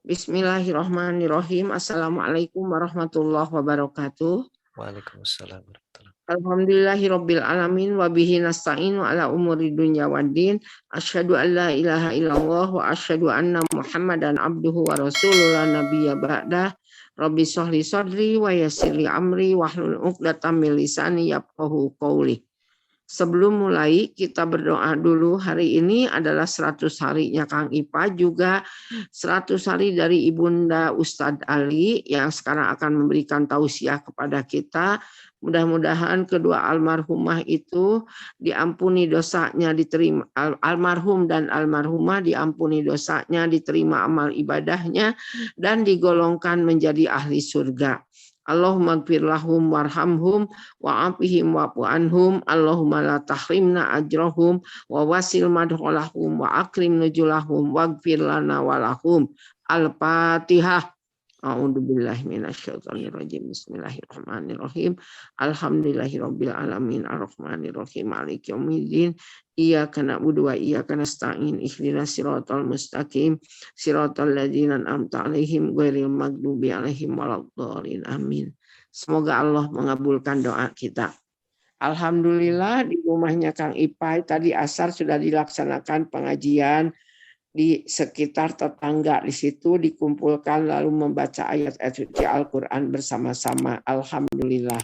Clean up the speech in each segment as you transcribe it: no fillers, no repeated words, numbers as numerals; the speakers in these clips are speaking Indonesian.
Bismillahirrahmanirrahim. Assalamualaikum warahmatullahi wabarakatuh. Waalaikumsalam warahmatullahi wabarakatuh. Alhamdulillahirabbil alamin wa bihi nasta'inu ala umuri dunya waddin. Asyhadu an la ilaha illallah wa asyhadu anna Muhammadan abduhu wa rasuluhu la nabiyya ba'dah. Rabbi shrahli sadri wa yassirli amri wahlul 'uqdatam min lisani yafqahu qawli. Sebelum mulai kita berdoa dulu. Hari ini adalah 100 harinya Kang Ipa, juga 100 hari dari Ibunda Ustadz Ali yang sekarang akan memberikan tausiah kepada kita. Mudah-mudahan kedua almarhumah itu diampuni dosanya, diterima almarhum dan almarhumah, diampuni dosanya, diterima amal ibadahnya, dan digolongkan menjadi ahli surga. Allahumma gfir lahum warhamhum wa'afihim wa'fu anhum. Allahumma la tahrimna ajrahum wa wasil madholahum wa akrim nujulahum waghfir lana walahum. Al-Fatihah. A'udzubillahi minasyaitonirrajim. Bismillahirrahmanirrahim. Alhamdulillahirabbil alamin arrahmanirrahim maliki yaumiddin. Iyyaka na'budu wa iyyaka nasta'in. Ihdinas siratal mustaqim. Siratal ladzina an'amta 'alaihim ghairil maghdubi 'alaihim waladdallin. Amin. Semoga Allah mengabulkan doa kita. Alhamdulillah di rumahnya Kang Ipai tadi asar sudah dilaksanakan pengajian di sekitar tetangga, di situ dikumpulkan lalu membaca ayat-ayat suci Al-Quran bersama-sama. Alhamdulillah.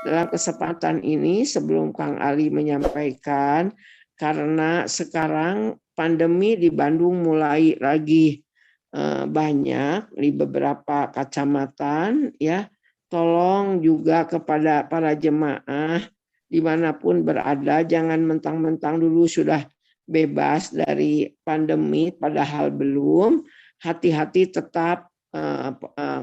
Dalam kesempatan ini sebelum Kang Ali menyampaikan, karena sekarang pandemi di Bandung mulai lagi banyak di beberapa kecamatan, ya, tolong juga kepada para jemaah dimanapun berada, jangan mentang-mentang dulu sudah bebas dari pandemi padahal belum. Hati-hati, tetap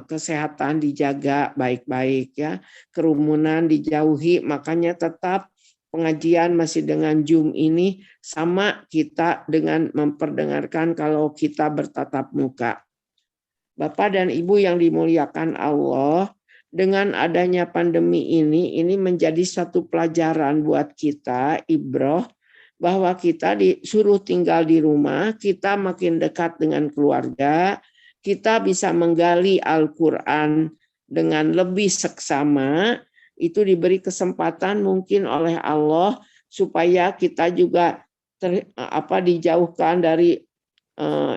kesehatan dijaga baik-baik, ya, kerumunan dijauhi. Makanya tetap pengajian masih dengan Zoom ini sama kita dengan memperdengarkan kalau kita bertatap muka. Bapak dan Ibu yang dimuliakan Allah, dengan adanya pandemi ini menjadi satu pelajaran buat kita, ibroh, bahwa kita disuruh tinggal di rumah, kita makin dekat dengan keluarga, kita bisa menggali Al-Quran dengan lebih seksama, itu diberi kesempatan mungkin oleh Allah supaya kita juga dijauhkan dari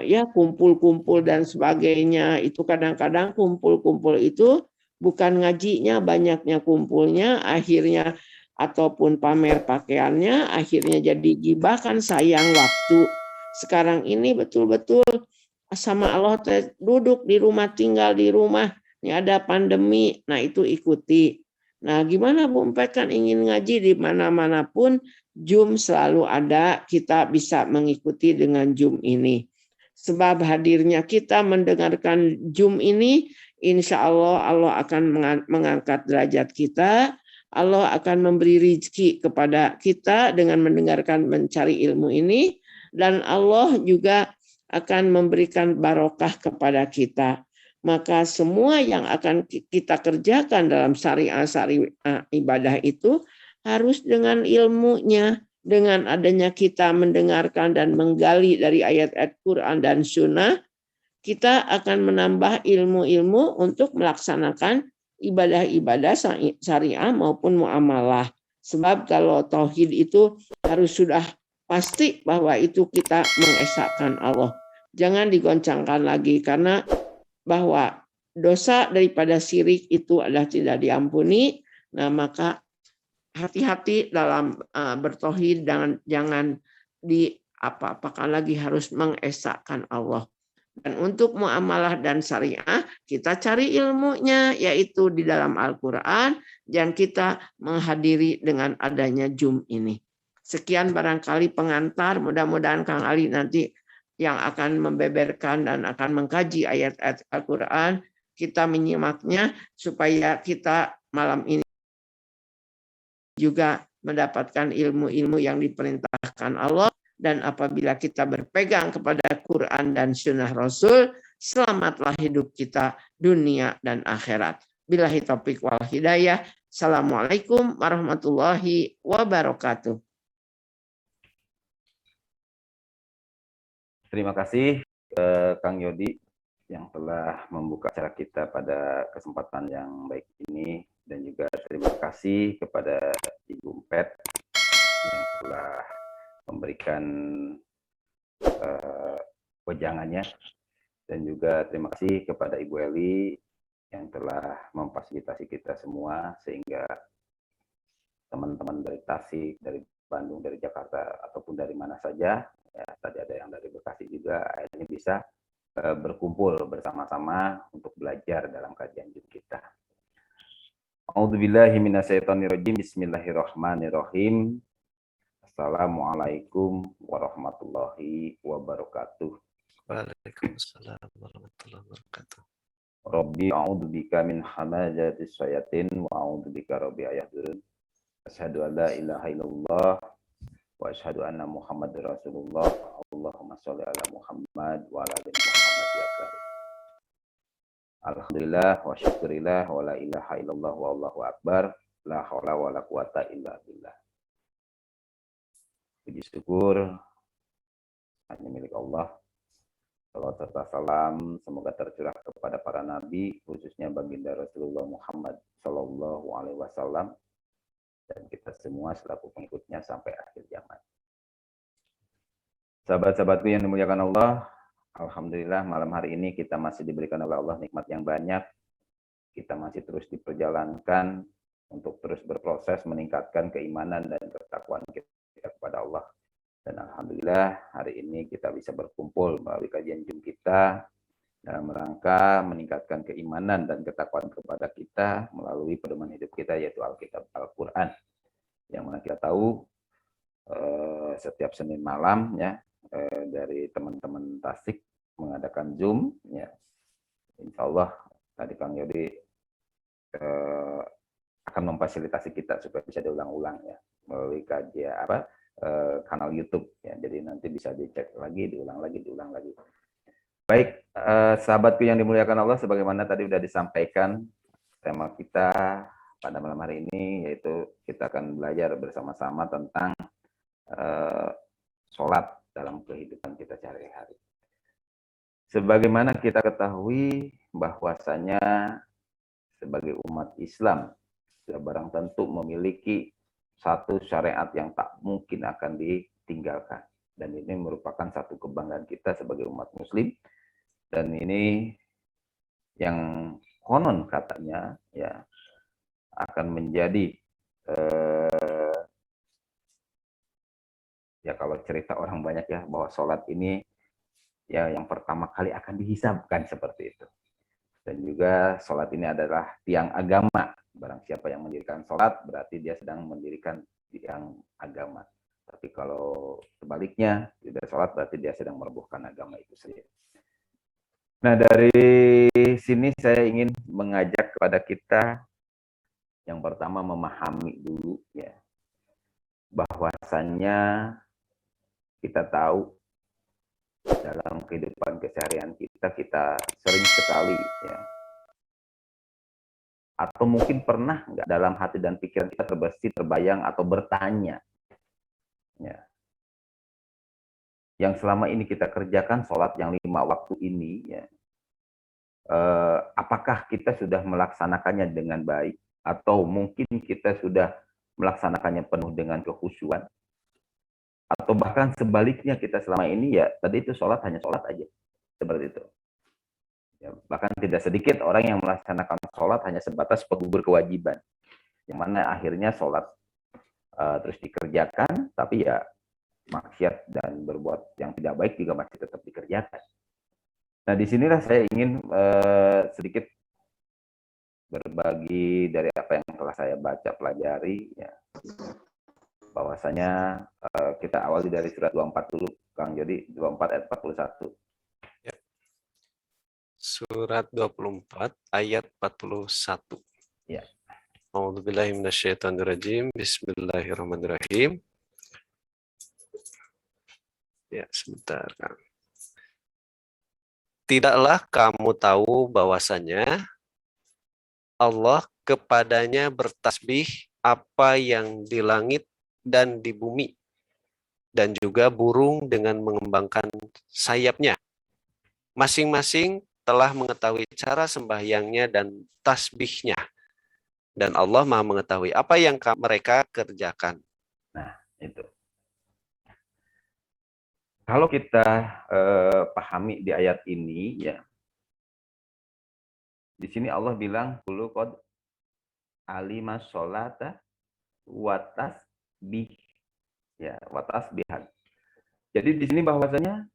ya kumpul-kumpul dan sebagainya. Itu kadang-kadang kumpul-kumpul itu bukan ngajinya, banyaknya kumpulnya, akhirnya ataupun pamer pakaiannya, akhirnya jadi gibah, kan sayang waktu. Sekarang ini betul-betul sama Allah duduk di rumah, tinggal di rumah, ini ada pandemi, nah itu ikuti. Nah gimana Bu Empet, kan ingin ngaji di mana-mana pun, Zoom selalu ada, kita bisa mengikuti dengan Zoom ini. Sebab hadirnya kita mendengarkan Zoom ini, insya Allah Allah akan mengangkat derajat kita. Allah akan memberi rezeki kepada kita dengan mendengarkan, mencari ilmu ini, dan Allah juga akan memberikan barokah kepada kita. Maka semua yang akan kita kerjakan dalam syariah ibadah itu harus dengan ilmunya. Dengan adanya kita mendengarkan dan menggali dari ayat-ayat Quran dan Sunnah, kita akan menambah ilmu-ilmu untuk melaksanakan ibadah-ibadah syariah maupun muamalah. Sebab kalau tauhid itu harus sudah pasti bahwa itu kita mengesahkan Allah. Jangan digoncangkan lagi, karena bahwa dosa daripada syirik itu adalah tidak diampuni. Nah maka hati-hati dalam bertauhid, jangan apakan lagi harus mengesahkan Allah. Dan untuk muamalah dan syariah, kita cari ilmunya, yaitu di dalam Al-Quran, yang kita menghadiri dengan adanya Zoom ini. Sekian barangkali pengantar, mudah-mudahan Kang Ali nanti yang akan membeberkan dan akan mengkaji ayat-ayat Al-Quran, kita menyimaknya supaya kita malam ini juga mendapatkan ilmu-ilmu yang diperintahkan Allah. Dan apabila kita berpegang kepada Quran dan Sunnah Rasul, selamatlah hidup kita dunia dan akhirat. Billahi taufiq wal hidayah. Assalamualaikum warahmatullahi wabarakatuh. Terima kasih Kang Yodi yang telah membuka acara kita pada kesempatan yang baik ini, dan juga terima kasih kepada Ibu Pet yang telah memberikan wejangannya, dan juga terima kasih kepada Ibu Eli yang telah memfasilitasi kita semua sehingga teman-teman dari Tasik, dari Bandung, dari Jakarta ataupun dari mana saja, ya, tadi ada yang dari Bekasi juga, akhirnya bisa berkumpul bersama-sama untuk belajar dalam kajian kita. A'udzubillahi minasyaitonirrajim. Bismillahirrahmanirrahim. Assalamualaikum warahmatullahi wabarakatuh. Waalaikumsalam warahmatullahi wabarakatuh. Rabbi a'udzubika min hamazatis syayatin wa a'udzubika rabbi ayahdurun. Asyhadu an la ilaha illallah wa asyhadu anna Muhammadar Rasulullah. Allahumma sholli ala Muhammad wa ala ali Muhammad ya karim. Alhamdulillah wa syukurillah wa la ilaha illallah wa allahu akbar. La haula wa la quwata illa billah. Puji syukur hanya milik Allah. Salawat serta salam semoga tercurah kepada para nabi, khususnya baginda Rasulullah Muhammad Sallallahu Alaihi Wasallam, dan kita semua selaku pengikutnya sampai akhir zaman. Sahabat-sahabatku yang dimuliakan Allah, alhamdulillah malam hari ini kita masih diberikan oleh Allah nikmat yang banyak. Kita masih terus diperjalankan untuk terus berproses meningkatkan keimanan dan ketakwaan kita kepada Allah. Dan alhamdulillah hari ini kita bisa berkumpul melalui kajian Zoom kita dalam rangka meningkatkan keimanan dan ketakwaan kepada kita melalui pedoman hidup kita, yaitu Alkitab Al-Quran. Yang mana kita tahu setiap Senin malam ya dari teman-teman Tasik mengadakan Zoom ya. Insya Allah tadi Kang Yodi akan memfasilitasi kita supaya bisa diulang-ulang ya melalui kajian kanal YouTube ya. Jadi nanti bisa dicek lagi, diulang lagi. Baik, sahabatku yang dimuliakan Allah, sebagaimana tadi sudah disampaikan tema kita pada malam hari ini, yaitu kita akan belajar bersama-sama tentang sholat dalam kehidupan kita sehari-hari. Sebagaimana kita ketahui bahwasanya sebagai umat Islam sudah barang tentu memiliki satu syariat yang tak mungkin akan ditinggalkan, dan ini merupakan satu kebanggaan kita sebagai umat Muslim, dan ini yang konon katanya ya akan menjadi ya kalau cerita orang banyak ya bahwa sholat ini ya yang pertama kali akan dihisabkan seperti itu. Dan juga sholat ini adalah tiang agama. Barang siapa yang mendirikan sholat, berarti dia sedang mendirikan tiang agama. Tapi kalau sebaliknya, tidak sholat, berarti dia sedang merobohkan agama itu sendiri. Nah, dari sini saya ingin mengajak kepada kita, yang pertama memahami dulu, ya, bahwasannya kita tahu dalam kehidupan keseharian kita sering sekali ya, atau mungkin pernah nggak dalam hati dan pikiran kita terbesit, terbayang atau bertanya ya, yang selama ini kita kerjakan sholat yang 5 waktu ini ya, apakah kita sudah melaksanakannya dengan baik, atau mungkin kita sudah melaksanakannya penuh dengan kekhusyuan, atau bahkan sebaliknya kita selama ini ya tadi itu sholat hanya sholat aja seperti itu ya, bahkan tidak sedikit orang yang melaksanakan sholat hanya sebatas penggugur kewajiban, yang mana akhirnya sholat terus dikerjakan tapi ya maksiat dan berbuat yang tidak baik juga masih tetap dikerjakan. Nah disinilah saya ingin sedikit berbagi dari apa yang telah saya baca pelajari ya, bahwasanya kita awali dari surat 24 dulu, Kang Jody, 24 ayat 41. Ya. Surat 24 ayat 41. Ya. A'udzubillahi minasyaitonirrajim. Bismillahirrahmanirrahim. Ya, sebentar, Kang. Tidaklah kamu tahu bahwasanya Allah kepadanya bertasbih apa yang di langit dan di bumi, dan juga burung dengan mengembangkan sayapnya. Masing-masing telah mengetahui cara sembahyangnya dan tasbihnya. Dan Allah Maha mengetahui apa yang mereka kerjakan. Nah, itu. Kalau kita pahami di ayat ini, ya, di sini Allah bilang, "Qul qad alima sholata wa tasbih." Ya, wa tasbihan. Jadi di sini bahwasanya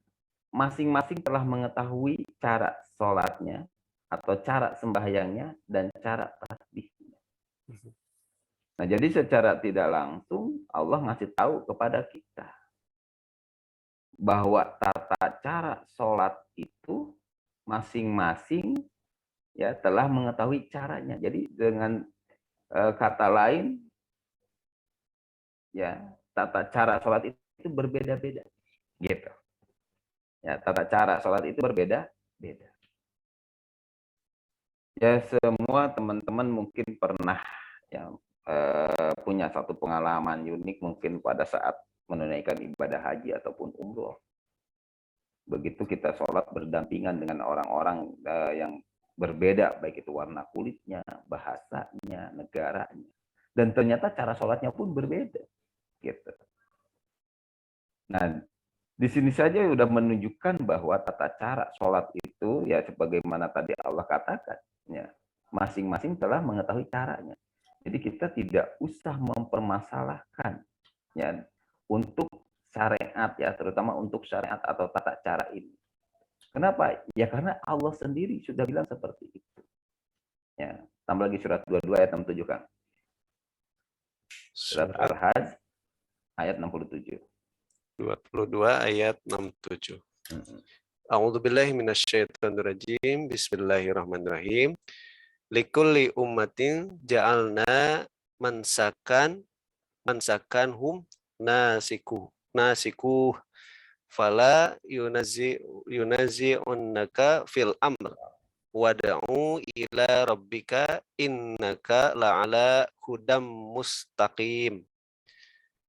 masing-masing telah mengetahui cara sholatnya atau cara sembahyangnya dan cara tasbihnya. Nah, jadi secara tidak langsung Allah ngasih tahu kepada kita bahwa tata cara sholat itu masing-masing ya telah mengetahui caranya. Jadi dengan kata lain, ya tata cara sholat itu berbeda-beda, gitu. Ya, tata cara sholat itu berbeda-beda. Ya, semua teman-teman mungkin pernah ya punya satu pengalaman unik mungkin pada saat menunaikan ibadah haji ataupun umroh. Begitu kita sholat berdampingan dengan orang-orang yang berbeda, baik itu warna kulitnya, bahasanya, negaranya, dan ternyata cara sholatnya pun berbeda, gitu. Nah, di sini saja sudah menunjukkan bahwa tata cara sholat itu ya sebagaimana tadi Allah katakan, ya masing-masing telah mengetahui caranya. Jadi kita tidak usah mempermasalahkan ya untuk syariat ya, terutama untuk syariat atau tata cara ini. Kenapa? Ya karena Allah sendiri sudah bilang seperti itu. Ya, tambah lagi surat 22 ayat 67 kan. Surat Al-Hajj ayat 67. 22 ayat 67. A'udzubillahi minasyaitonirrajim. Bismillahirrahmanirrahim. Likulli ummatin ja'alna mansakan hum nasiku fala yunazi'unnaka fil amr wad'u ila rabbika innaka la'ala hudam mustaqim.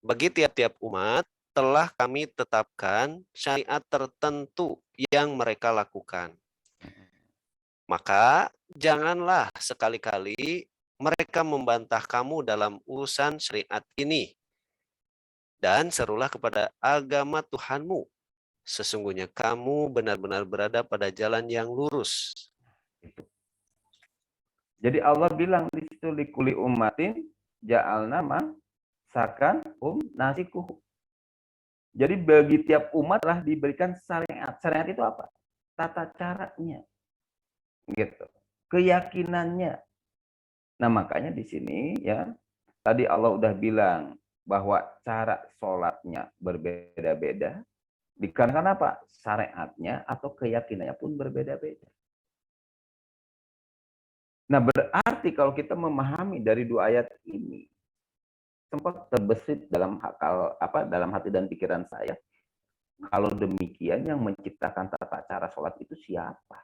Bagi tiap-tiap umat telah kami tetapkan syariat tertentu yang mereka lakukan. Maka janganlah sekali-kali mereka membantah kamu dalam urusan syariat ini. Dan serulah kepada agama Tuhanmu. Sesungguhnya kamu benar-benar berada pada jalan yang lurus. Jadi Allah bilang di situ likuli ummatin ja'alna mansakan nasikuhu. Jadi bagi tiap umat telah diberikan syariat. Syariat itu apa? Tata caranya. Gitu. Keyakinannya. Nah, makanya di sini ya, tadi Allah udah bilang bahwa cara sholatnya berbeda-beda. Dikarenakan apa? Syariatnya atau keyakinannya pun berbeda-beda. Nah, berarti kalau kita memahami dari dua ayat ini, sempat terbesit dalam dalam hati dan pikiran saya, kalau demikian yang menciptakan tata cara sholat itu siapa?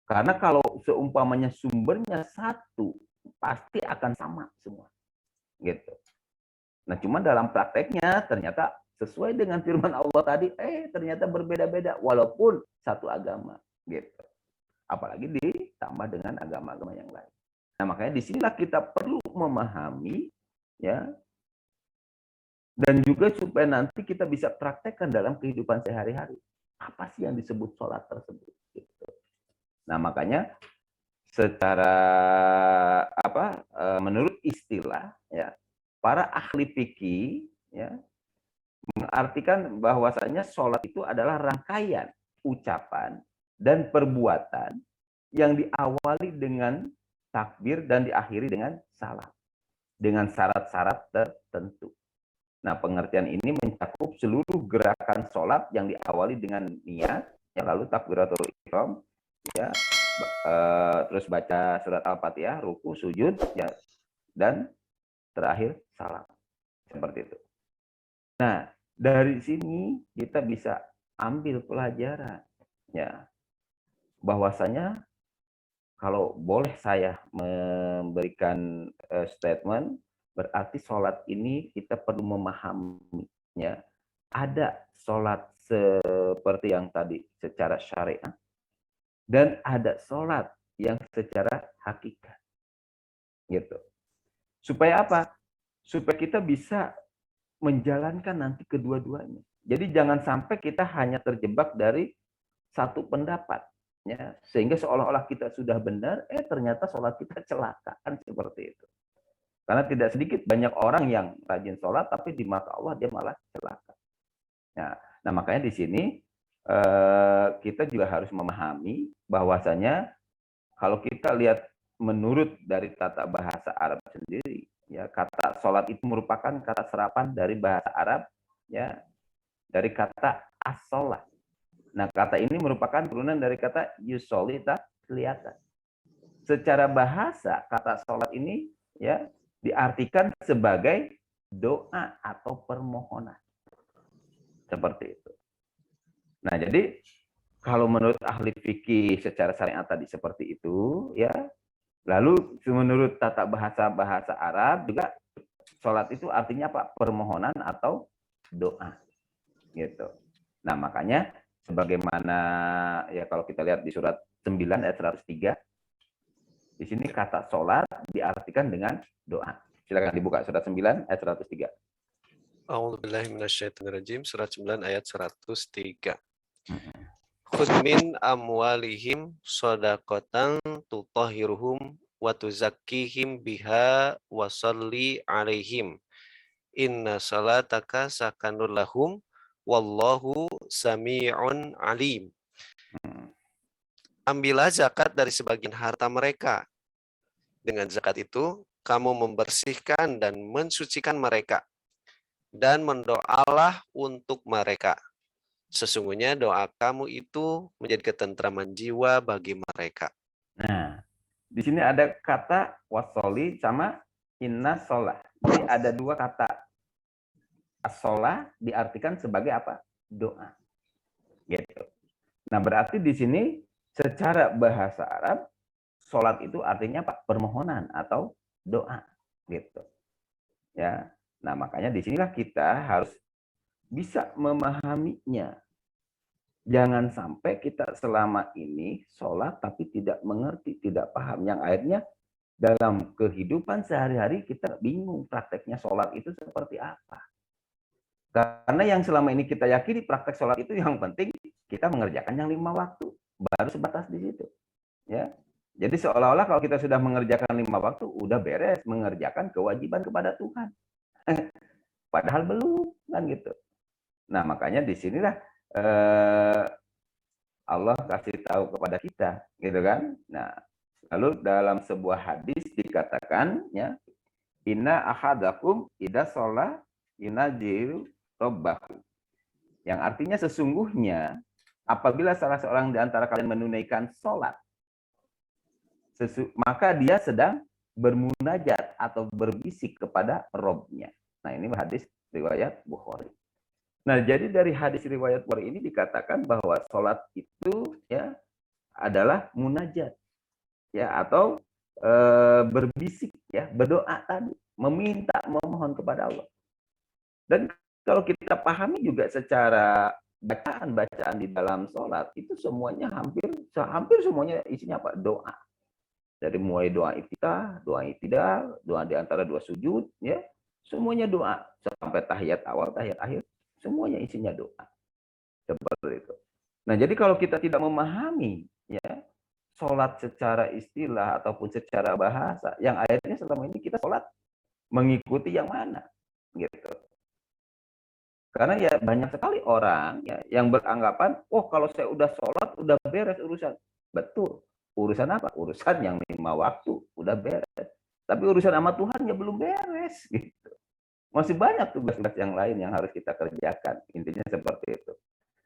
Karena kalau seumpamanya sumbernya satu, pasti akan sama semua. Gitu. Nah, cuma dalam prakteknya ternyata sesuai dengan firman Allah tadi, ternyata berbeda-beda walaupun satu agama. Gitu. Apalagi ditambah dengan agama-agama yang lain. Nah, makanya disinilah kita perlu memahami, ya, dan juga supaya nanti kita bisa praktekkan dalam kehidupan sehari-hari. Apa sih yang disebut sholat tersebut? Gitu. Nah, makanya secara menurut istilah, ya, para ahli fikih, ya, mengartikan bahwasanya sholat itu adalah rangkaian ucapan dan perbuatan yang diawali dengan takbir dan diakhiri dengan salam dengan syarat-syarat tertentu. Nah, pengertian ini mencakup seluruh gerakan sholat yang diawali dengan niat, ya, lalu takbiratul ihram, ya, terus baca surat Al-Fatihah, ruku, sujud, ya, dan terakhir salam. Seperti itu. Nah, dari sini kita bisa ambil pelajaran, ya, bahwasanya kalau boleh saya memberikan statement, berarti sholat ini kita perlu memahaminya. Ada sholat seperti yang tadi secara syariat, dan ada sholat yang secara hakikat. Gitu. Supaya apa? Supaya kita bisa menjalankan nanti kedua-duanya. Jadi jangan sampai kita hanya terjebak dari satu pendapat, ya, sehingga seolah-olah kita sudah benar, ternyata sholat kita celaka, kan seperti itu. Karena tidak sedikit banyak orang yang rajin sholat, tapi di mata Allah dia malah celaka. Nah makanya di sini kita juga harus memahami bahwasanya kalau kita lihat menurut dari tata bahasa Arab sendiri, ya, kata sholat itu merupakan kata serapan dari bahasa Arab, ya, dari kata as-sholat. Nah, kata ini merupakan turunan dari kata yusolli, kelihatan. Secara bahasa, kata sholat ini, ya, diartikan sebagai doa atau permohonan. Seperti itu. Nah, jadi kalau menurut ahli fikih secara syariat tadi seperti itu, ya. Lalu menurut tata bahasa Arab juga sholat itu artinya apa? Permohonan atau doa. Gitu. Nah, makanya sebagaimana ya kalau kita lihat di surat 9 ayat 103, di sini kata sholat diartikan dengan doa. Silakan dibuka surat 9 ayat 103. A'udzubillahi minasyaitonirrajim, surat 9 ayat 103. Khudz min amwalihim shadaqatan tutahhiruhum wa tuzakkihim biha wa shalli alaihim. Inna salataka sakanul lahum wallahu sami'un alim. Ambillah zakat dari sebagian harta mereka. Dengan zakat itu, kamu membersihkan dan mensucikan mereka. Dan mendoalah untuk mereka. Sesungguhnya doa kamu itu menjadi ketentraman jiwa bagi mereka. Nah, di sini ada kata wasoli sama inna sholah. Jadi ada dua kata. As-sholah diartikan sebagai apa? Doa. Gitu. Nah, berarti di sini secara bahasa Arab, sholat itu artinya apa? Permohonan atau doa. Gitu. Ya. Nah, makanya di sinilah kita harus bisa memahaminya. Jangan sampai kita selama ini sholat tapi tidak mengerti, tidak paham. Yang akhirnya dalam kehidupan sehari-hari kita bingung prakteknya sholat itu seperti apa. Karena yang selama ini kita yakini praktek sholat itu yang penting kita mengerjakan yang 5 waktu. Baru sebatas di situ. Ya. Jadi seolah-olah kalau kita sudah mengerjakan 5 waktu, udah beres mengerjakan kewajiban kepada Tuhan. Padahal belum, kan gitu. Nah, makanya disinilah Allah kasih tahu kepada kita, gitu kan? Nah, lalu dalam sebuah hadis dikatakan, ya, inna ahadakum idza shalah yunajiru rabbahu. Yang artinya sesungguhnya apabila salah seorang di antara kalian menunaikan sholat, maka dia sedang bermunajat atau berbisik kepada Robnya. Nah, ini hadis riwayat Bukhari. Nah, jadi dari hadis riwayat Bukhari ini dikatakan bahwa sholat itu, ya, adalah munajat, ya, atau berbisik, ya, berdoa tadi, meminta, memohon kepada Allah. Dan kalau kita pahami juga secara bacaan di dalam sholat itu semuanya hampir semuanya isinya apa? Doa. Dari mulai doa iftitah, doa i'tidal, doa di antara dua sujud, ya, semuanya doa sampai tahiyat awal, tahiyat akhir. Semuanya isinya doa. Seperti itu. Nah, jadi kalau kita tidak memahami, ya, sholat secara istilah ataupun secara bahasa, yang akhirnya selama ini kita sholat mengikuti yang mana, gitu. Karena ya banyak sekali orang, ya, yang beranggapan, oh kalau saya udah sholat udah beres urusan. Betul. Urusan apa? Urusan yang 5 waktu udah beres. Tapi urusan sama Tuhan ya belum beres, gitu. Masih banyak tugas-tugas yang lain yang harus kita kerjakan. Intinya seperti itu.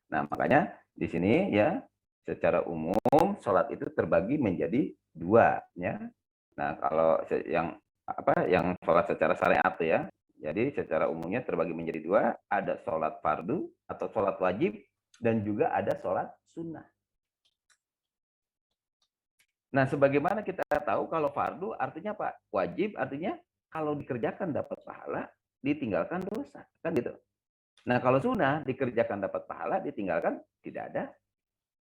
Nah, makanya di sini, ya, secara umum sholat itu terbagi menjadi 2, ya. Nah, kalau yang sholat secara syariat, ya. Jadi secara umumnya terbagi menjadi 2, ada sholat fardu atau sholat wajib dan juga ada sholat sunnah. Nah, sebagaimana kita tahu kalau fardu artinya apa? Wajib artinya kalau dikerjakan dapat pahala, ditinggalkan dosa, kan gitu. Nah, kalau sunnah dikerjakan dapat pahala, ditinggalkan tidak ada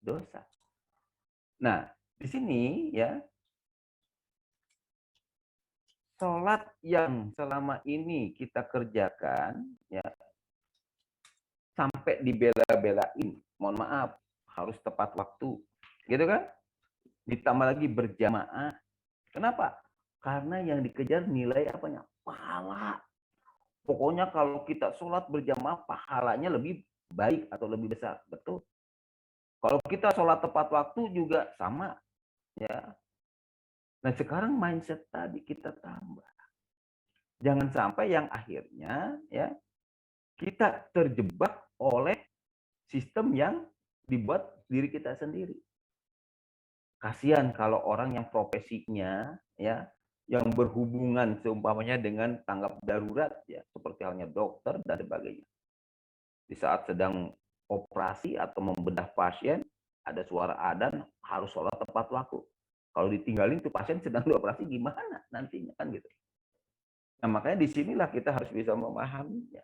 dosa. Nah, di sini ya, sholat yang selama ini kita kerjakan ya sampai dibela-belain, mohon maaf, harus tepat waktu, gitu kan? Ditambah lagi berjamaah. Kenapa? Karena yang dikejar nilai apanya? Pahala. Pokoknya kalau kita sholat berjamaah, pahalanya lebih baik atau lebih besar. Betul. Kalau kita sholat tepat waktu juga sama. Ya. Nah sekarang mindset tadi kita tambah. Jangan sampai yang akhirnya ya kita terjebak oleh sistem yang dibuat diri kita sendiri. Kasihan kalau orang yang profesinya ya yang berhubungan seumpamanya dengan tanggap darurat ya seperti halnya dokter dan sebagainya. Di saat sedang operasi atau membedah pasien ada suara adzan harus sholat tepat waktu. Kalau ditinggalin tuh pasien sedang dioperasi gimana nantinya kan gitu. Nah makanya disinilah kita harus bisa memahaminya.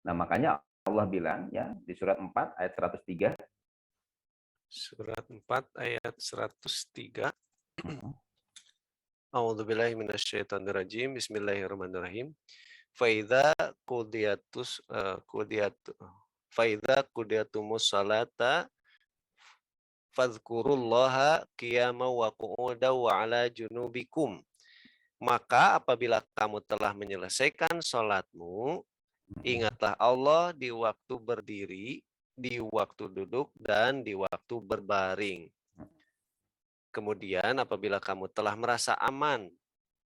Nah makanya Allah bilang ya di surat 4 ayat 103. Surat 4 ayat 103. A'udzubillahi minasyaitonirrajim. Bismillahirrahmanirrahim. Faidza qudiyatus qudiyat faidza qudiyatumus salata fadhkurullaha qiyaman wa qu'udan wa 'ala junubikum. Maka apabila kamu telah menyelesaikan sholatmu, ingatlah Allah di waktu berdiri, di waktu duduk, dan di waktu berbaring. Kemudian apabila kamu telah merasa aman,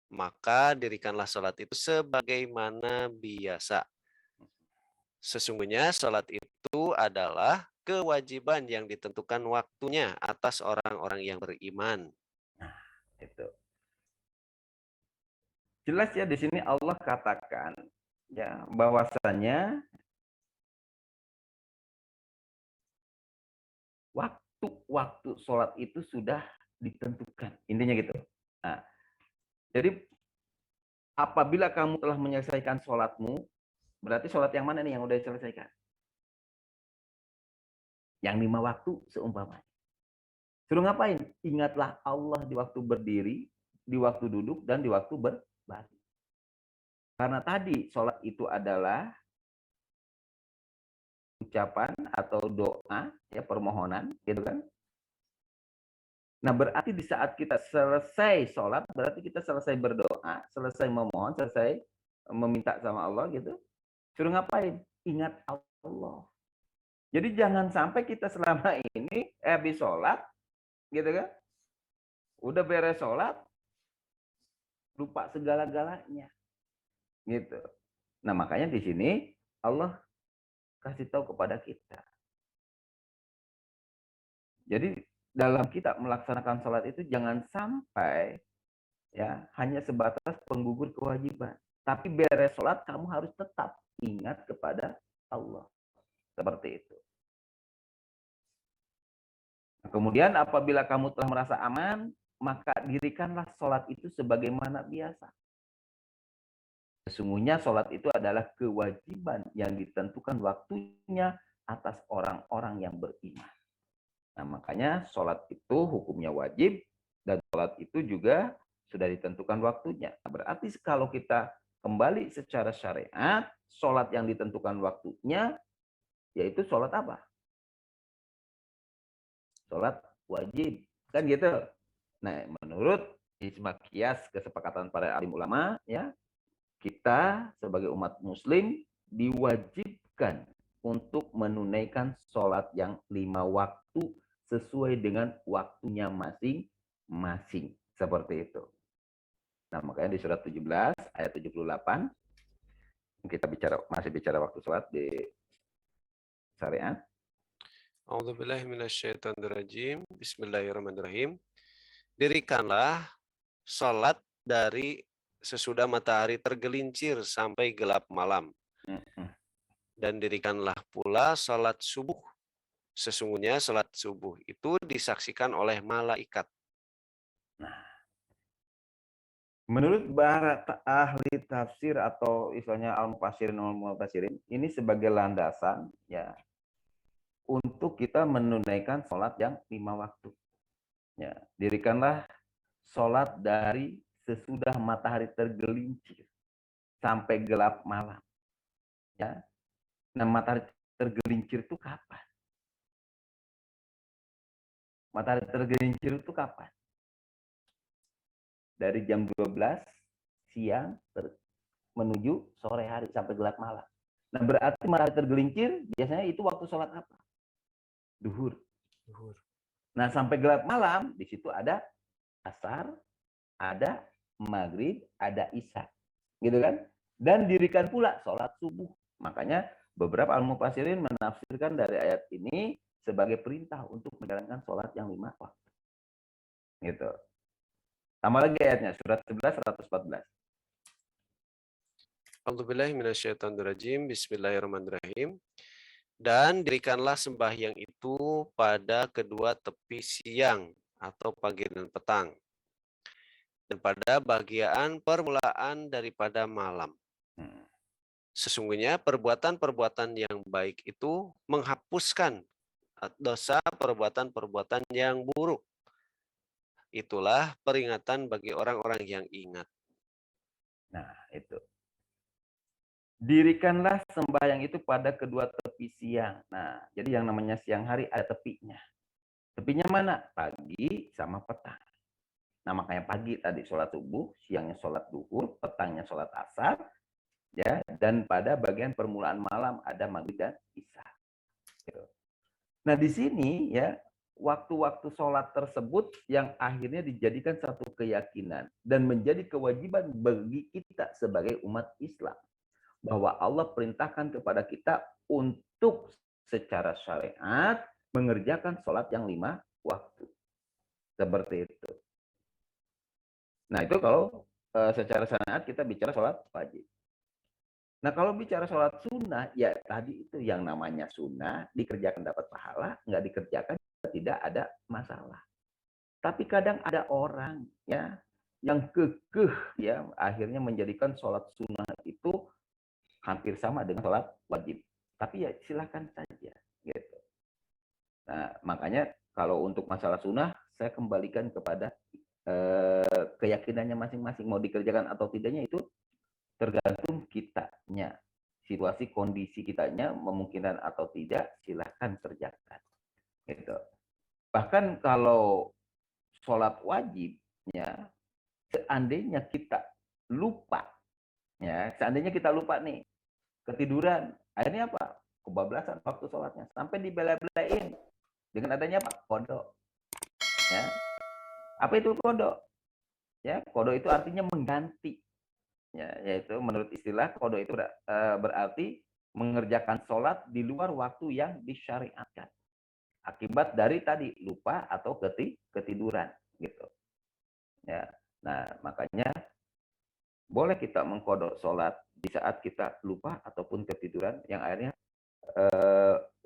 maka dirikanlah sholat itu sebagaimana biasa. Sesungguhnya sholat itu adalah kewajiban yang ditentukan waktunya atas orang-orang yang beriman. Nah, itu. Jelas ya di sini Allah katakan ya bahwasanya waktu sholat itu sudah ditentukan. Intinya gitu. Nah, jadi apabila kamu telah menyelesaikan sholatmu, berarti sholat yang mana nih yang udah diselesaikan? Yang 5 waktu seumpamanya. Suruh ngapain? Ingatlah Allah di waktu berdiri, di waktu duduk, dan di waktu berbaring. Karena tadi sholat itu adalah ucapan atau doa, ya permohonan, gitu kan? Nah berarti di saat kita selesai sholat, berarti kita selesai berdoa, selesai memohon, selesai meminta sama Allah gitu. Suruh ngapain? Ingat Allah. Jadi jangan sampai kita selama ini habis sholat, gitu kan? Udah beres sholat, lupa segala-galanya, gitu. Nah makanya di sini Allah kasih tahu kepada kita. Jadi dalam kita melaksanakan sholat itu jangan sampai ya hanya sebatas penggugur kewajiban. Tapi beres sholat kamu harus tetap ingat kepada Allah. Seperti itu. Nah, kemudian apabila kamu telah merasa aman, maka dirikanlah sholat itu sebagaimana biasa. Sesungguhnya sholat itu adalah kewajiban yang ditentukan waktunya atas orang-orang yang beriman. Nah, makanya sholat itu hukumnya wajib dan sholat itu juga sudah ditentukan waktunya. Nah, berarti kalau kita kembali secara syariat, sholat yang ditentukan waktunya, yaitu sholat apa? Sholat wajib. Kan gitu. Nah, menurut ijma qiyas kesepakatan para alim ulama, ya, kita sebagai umat muslim diwajibkan untuk menunaikan sholat yang 5 waktu sesuai dengan waktunya masing-masing. Seperti itu. Nah, makanya di surat 17 ayat 78 kita masih bicara waktu sholat di syariat. A'udzubillahi minasyaitonirrajim. Bismillahirrahmanirrahim. Dirikanlah sholat dari sesudah matahari tergelincir sampai gelap malam. Dan dirikanlah pula sholat subuh. Sesungguhnya sholat subuh itu disaksikan oleh malaikat. Nah, Menurut para ahli tafsir atau istilahnya al-mufassirin, ini sebagai landasan ya untuk kita menunaikan sholat yang 5 waktu. Ya, dirikanlah sholat dari sesudah matahari tergelincir sampai gelap malam. Ya, nah matahari tergelincir itu kapan? Matahari tergelincir itu kapan? Dari jam 12 siang menuju sore hari sampai gelap malam. Nah, berarti matahari tergelincir biasanya itu waktu sholat apa? Duhur. Nah, sampai gelap malam di situ ada asar, ada maghrib, ada isya. Gitu kan? Dan dirikan pula sholat subuh. Makanya beberapa al-mufassirin menafsirkan dari ayat ini sebagai perintah untuk menjalankan sholat yang 5 waktu. Gitu. Tambah lagi ayatnya, surat 11, 114. A'udzubillahiminasyaitonirrajim. Bismillahirrahmanirrahim. Dan dirikanlah sembahyang itu pada kedua tepi siang atau pagi dan petang, dan pada bagian permulaan daripada malam. Sesungguhnya perbuatan-perbuatan yang baik itu menghapuskan dosa perbuatan-perbuatan yang buruk. Itulah peringatan bagi orang-orang yang ingat. Nah, itu. Dirikanlah sembahyang itu pada kedua tepi siang. Nah, jadi yang namanya siang hari ada tepinya. Tepinya mana? Pagi sama petang. Nah, makanya pagi tadi sholat subuh, siangnya sholat duhur, petangnya sholat asar, ya, dan pada bagian permulaan malam ada maghrib dan isya. Gitu. Nah, di sini ya waktu-waktu sholat tersebut yang akhirnya dijadikan satu keyakinan dan menjadi kewajiban bagi kita sebagai umat Islam. Bahwa Allah perintahkan kepada kita untuk secara syariat mengerjakan sholat yang 5 waktu. Seperti itu. Nah, itu kalau secara syariat kita bicara sholat wajib. Nah, kalau bicara sholat sunnah, ya tadi itu yang namanya sunnah, dikerjakan dapat pahala, nggak dikerjakan tidak ada masalah. Tapi kadang ada orang ya yang kekeh ya akhirnya menjadikan sholat sunnah itu hampir sama dengan sholat wajib. Tapi ya silakan saja. Gitu. Nah, makanya kalau untuk masalah sunnah, saya kembalikan kepada keyakinannya masing-masing. Mau dikerjakan atau tidaknya itu tergantung kitanya. Situasi kondisi kitanya memungkinkan atau tidak, silahkan kerjakan. Gitu. Bahkan kalau sholat wajibnya, seandainya kita lupa, ya, seandainya kita lupa nih, ketiduran, akhirnya apa? Kebablasan waktu sholatnya, sampai dibela-belain dengan adanya apa? Kodok. Ya. Apa itu kodok? Ya, kodok itu artinya mengganti. Ya, yaitu menurut istilah kodok itu berarti mengerjakan sholat di luar waktu yang disyariatkan. Akibat dari tadi lupa atau ketiduran, gitu. Ya, nah makanya boleh kita mengkodok sholat di saat kita lupa ataupun ketiduran yang akhirnya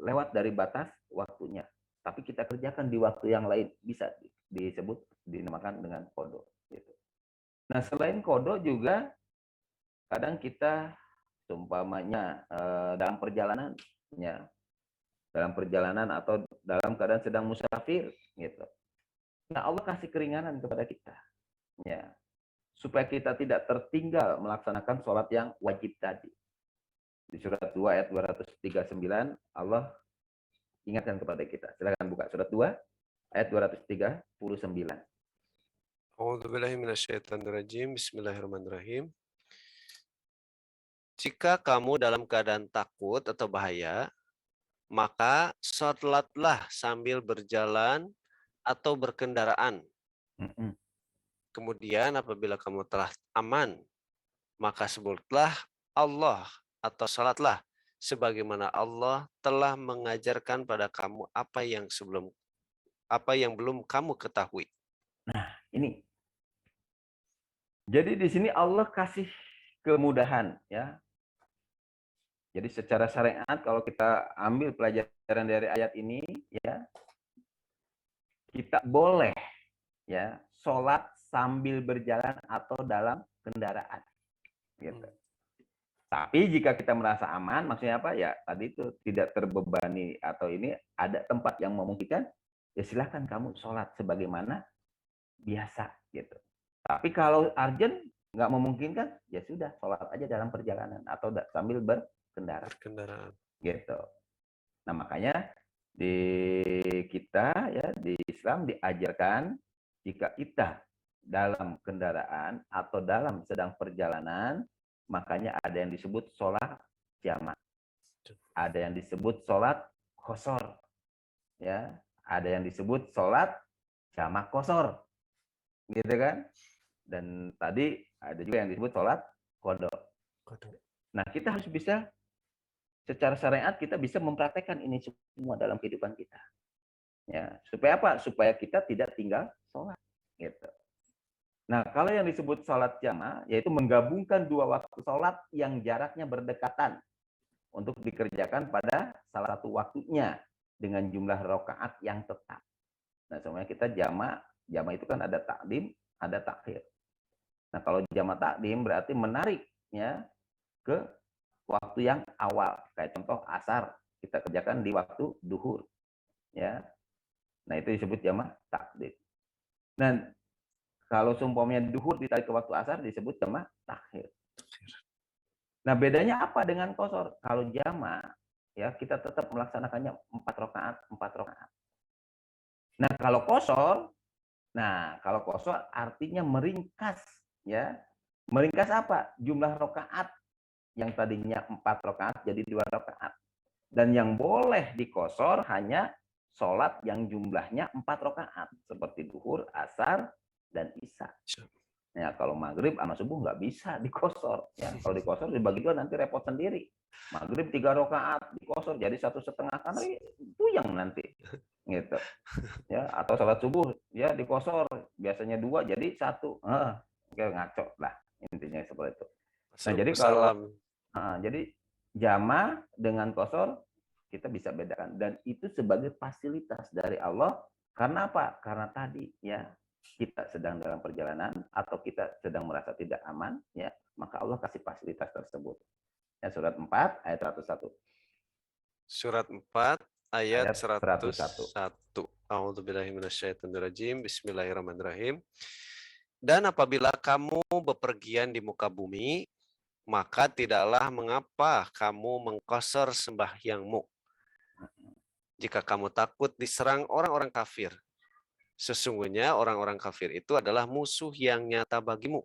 lewat dari batas waktunya. Tapi kita kerjakan di waktu yang lain, bisa disebut dinamakan dengan kodok. Gitu. Nah, selain kodok juga kadang kita seumpamanya dalam perjalanan, ya, dalam perjalanan atau dalam keadaan sedang musafir, gitu. Nah, Allah kasih keringanan kepada kita, ya, supaya kita tidak tertinggal melaksanakan sholat yang wajib tadi. Di surat 2 ayat 239 Allah ingatkan kepada kita. Silakan buka surat 2 ayat 239. A'udzubillahiminasyaitonirrajim. Bismillahirrahmanirrahim. Jika kamu dalam keadaan takut atau bahaya, maka sholatlah sambil berjalan atau berkendaraan. Kemudian apabila kamu telah aman, maka sebutlah Allah atau salatlah sebagaimana Allah telah mengajarkan pada kamu apa yang belum kamu ketahui. Nah, ini. Jadi di sini Allah kasih kemudahan, ya. Jadi secara syariat kalau kita ambil pelajaran dari ayat ini, ya, kita boleh ya sholat sambil berjalan atau dalam kendaraan. Gitu. Tapi jika kita merasa aman, maksudnya apa ya? Tadi itu tidak terbebani atau ini ada tempat yang memungkinkan, ya silahkan kamu sholat sebagaimana biasa gitu. Tapi kalau urgent nggak memungkinkan, ya sudah sholat aja dalam perjalanan atau sambil berkendara. Gitu. Nah makanya di kita ya di Islam diajarkan jika kita dalam kendaraan atau dalam sedang perjalanan, makanya ada yang disebut sholat jamak, ada yang disebut sholat qashar, ya, ada yang disebut sholat jamak qashar, gitu kan? Dan tadi ada juga yang disebut sholat qadha. Nah kita harus bisa secara syariat kita bisa mempraktekkan ini semua dalam kehidupan kita, ya. Supaya apa? Supaya kita tidak tinggal sholat, gitu. Nah, kalau yang disebut sholat jamaah, yaitu menggabungkan dua waktu sholat yang jaraknya berdekatan untuk dikerjakan pada salah satu waktunya dengan jumlah rakaat yang tetap. Nah, semuanya kita jamaah itu kan ada takdim, ada takhir. Nah, kalau jamaah takdim berarti menariknya ke waktu yang awal. Kayak contoh asar, kita kerjakan di waktu duhur. Ya. Nah, itu disebut jamaah takdim. Nah, kalau seumpamanya duhur ditarik ke waktu asar disebut jamaah takhir. Nah, bedanya apa dengan qashar? Kalau jamaah ya kita tetap melaksanakannya 4 rakaat, 4 rakaat. Nah, kalau qashar artinya meringkas ya. Meringkas apa? Jumlah rakaat yang tadinya 4 rakaat jadi 2 rakaat. Dan yang boleh diqashar hanya sholat yang jumlahnya 4 rakaat seperti duhur, asar, dan isya. Ya, kalau maghrib sama subuh nggak bisa diqashar. Ya, kalau diqashar dibagi dua nanti repot sendiri. Maghrib 3 rakaat diqashar jadi 1,5 karena puyeng nanti. Gitu. Ya, atau sholat subuh ya diqashar biasanya 2 jadi 1. Ngaco lah intinya seperti itu. Nah, jadi kalau jadi jamaah dengan qashar kita bisa bedakan dan itu sebagai fasilitas dari Allah. Karena apa? Karena tadi ya kita sedang dalam perjalanan atau kita sedang merasa tidak aman, ya maka Allah kasih fasilitas tersebut. Ya, surat 4 ayat 101. Surat 4 ayat 101. 101. A'udzubillahi minasyaitonirrajim. Bismillahirrahmanirrahim. Dan apabila kamu bepergian di muka bumi, maka tidaklah mengapa kamu mengqashar sembahyangmu. Jika kamu takut diserang orang-orang kafir, sesungguhnya orang-orang kafir itu adalah musuh yang nyata bagimu.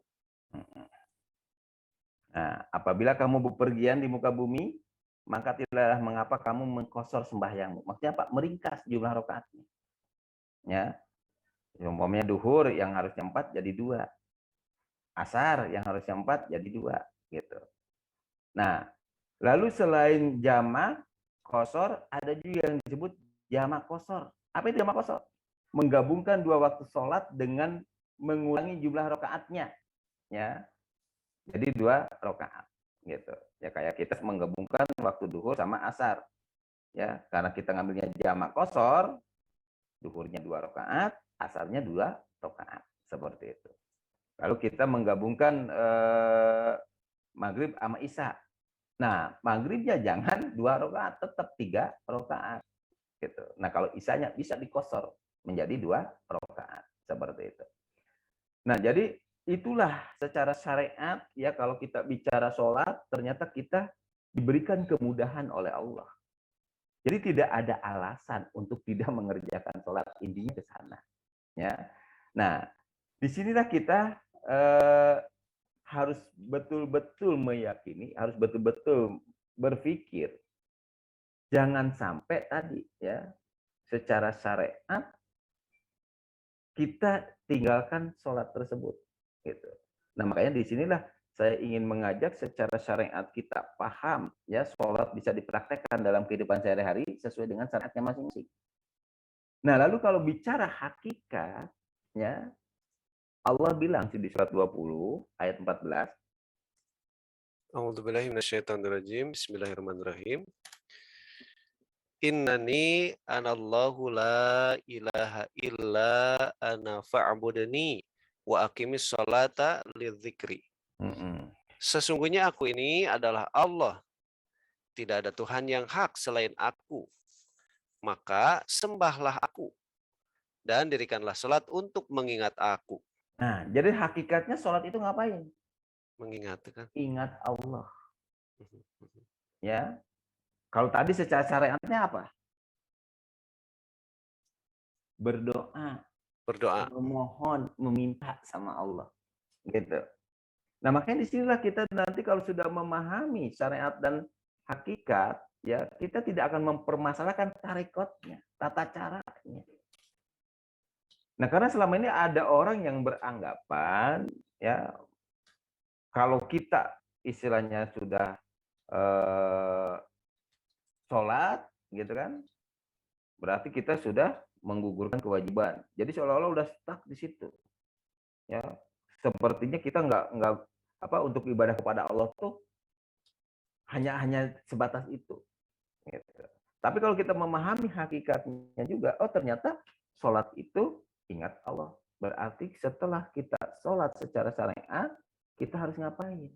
Nah, apabila kamu bepergian di muka bumi, maka tidaklah mengapa kamu mengqashar sembahyangmu. Maksudnya apa? Meringkas jumlah rakaatnya. Ya. Umpamanya duhur yang harusnya 4 jadi 2. Asar yang harusnya 4 jadi 2, gitu. Nah, lalu selain jamaah qashar ada juga yang disebut jamak qashar. Apa itu jamak qashar? Menggabungkan dua waktu sholat dengan mengurangi jumlah rakaatnya, ya. Jadi 2 rakaat, gitu. Ya kayak kita menggabungkan waktu duhur sama asar, ya. Karena kita ngambilnya jamak qashar, duhurnya 2 rakaat, asarnya 2 rakaat, seperti itu. Lalu kita menggabungkan maghrib sama isya. Nah, maghribnya jangan 2 rakaat, tetap 3 rakaat. Gitu. Nah, kalau isyanya bisa diqashar menjadi 2 rakaat, seperti itu. Nah, jadi itulah secara syariat ya kalau kita bicara sholat, ternyata kita diberikan kemudahan oleh Allah. Jadi tidak ada alasan untuk tidak mengerjakan sholat, intinya ke sana. Ya. Nah, disinilah kita harus betul-betul meyakini, harus betul-betul berpikir, jangan sampai tadi ya secara syariat kita tinggalkan sholat tersebut, gitu. Nah makanya disinilah saya ingin mengajak secara syariat kita paham ya sholat bisa dipraktekkan dalam kehidupan sehari-hari sesuai dengan syariatnya masing-masing. Nah lalu kalau bicara hakikat ya Allah bilang di surat 20 ayat 14. A'udzubillahi minasyaitonirrajim. Bismillahirrahmanirrahim. Innani anallahu la ilaha illa ana fa'budni wa aqimis sholata lidzikri. Mm-mm. Sesungguhnya aku ini adalah Allah. Tidak ada Tuhan yang hak selain aku. Maka sembahlah aku dan dirikanlah sholat untuk mengingat aku. Nah, jadi hakikatnya sholat itu ngapain? Mengingat kan. Ingat Allah. Ya. Kalau tadi secara syariatnya apa? Berdoa, Berdoa. memohon, meminta sama Allah. Gitu. Nah, makanya disinilah kita nanti kalau sudah memahami syariat dan hakikat, ya kita tidak akan mempermasalahkan tarekotnya, tata caranya. Nah, karena selama ini ada orang yang beranggapan, ya kalau kita istilahnya sudah sholat, gitu kan, berarti kita sudah menggugurkan kewajiban. Jadi seolah-olah udah stuck di situ. Ya, sepertinya kita nggak apa untuk ibadah kepada Allah tuh hanya sebatas itu. Gitu. Tapi kalau kita memahami hakikatnya juga, oh ternyata sholat itu ingat Allah. Berarti setelah kita sholat secara syariat, kita harus ngapain?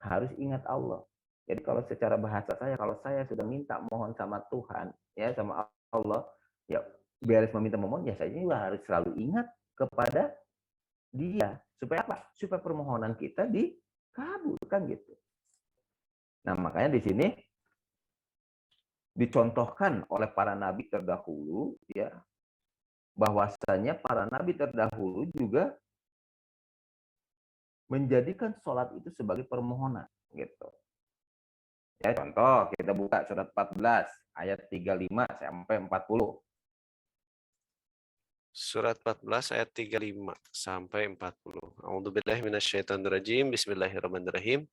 Harus ingat Allah. Jadi kalau secara bahasa saya, kalau saya sudah minta mohon sama Tuhan, ya sama Allah, ya beres meminta mohon, ya saya juga harus selalu ingat kepada Dia. Supaya apa? Supaya permohonan kita dikabulkan gitu. Nah makanya di sini dicontohkan oleh para nabi terdahulu, ya bahwasanya para nabi terdahulu juga menjadikan sholat itu sebagai permohonan gitu. Ya, contoh kita buka surat 14 ayat 35 sampai 40. Surat 14 ayat 35 sampai 40. A'udzubillahi minasyaitonirrajim. Bismillahirrahmanirrahim.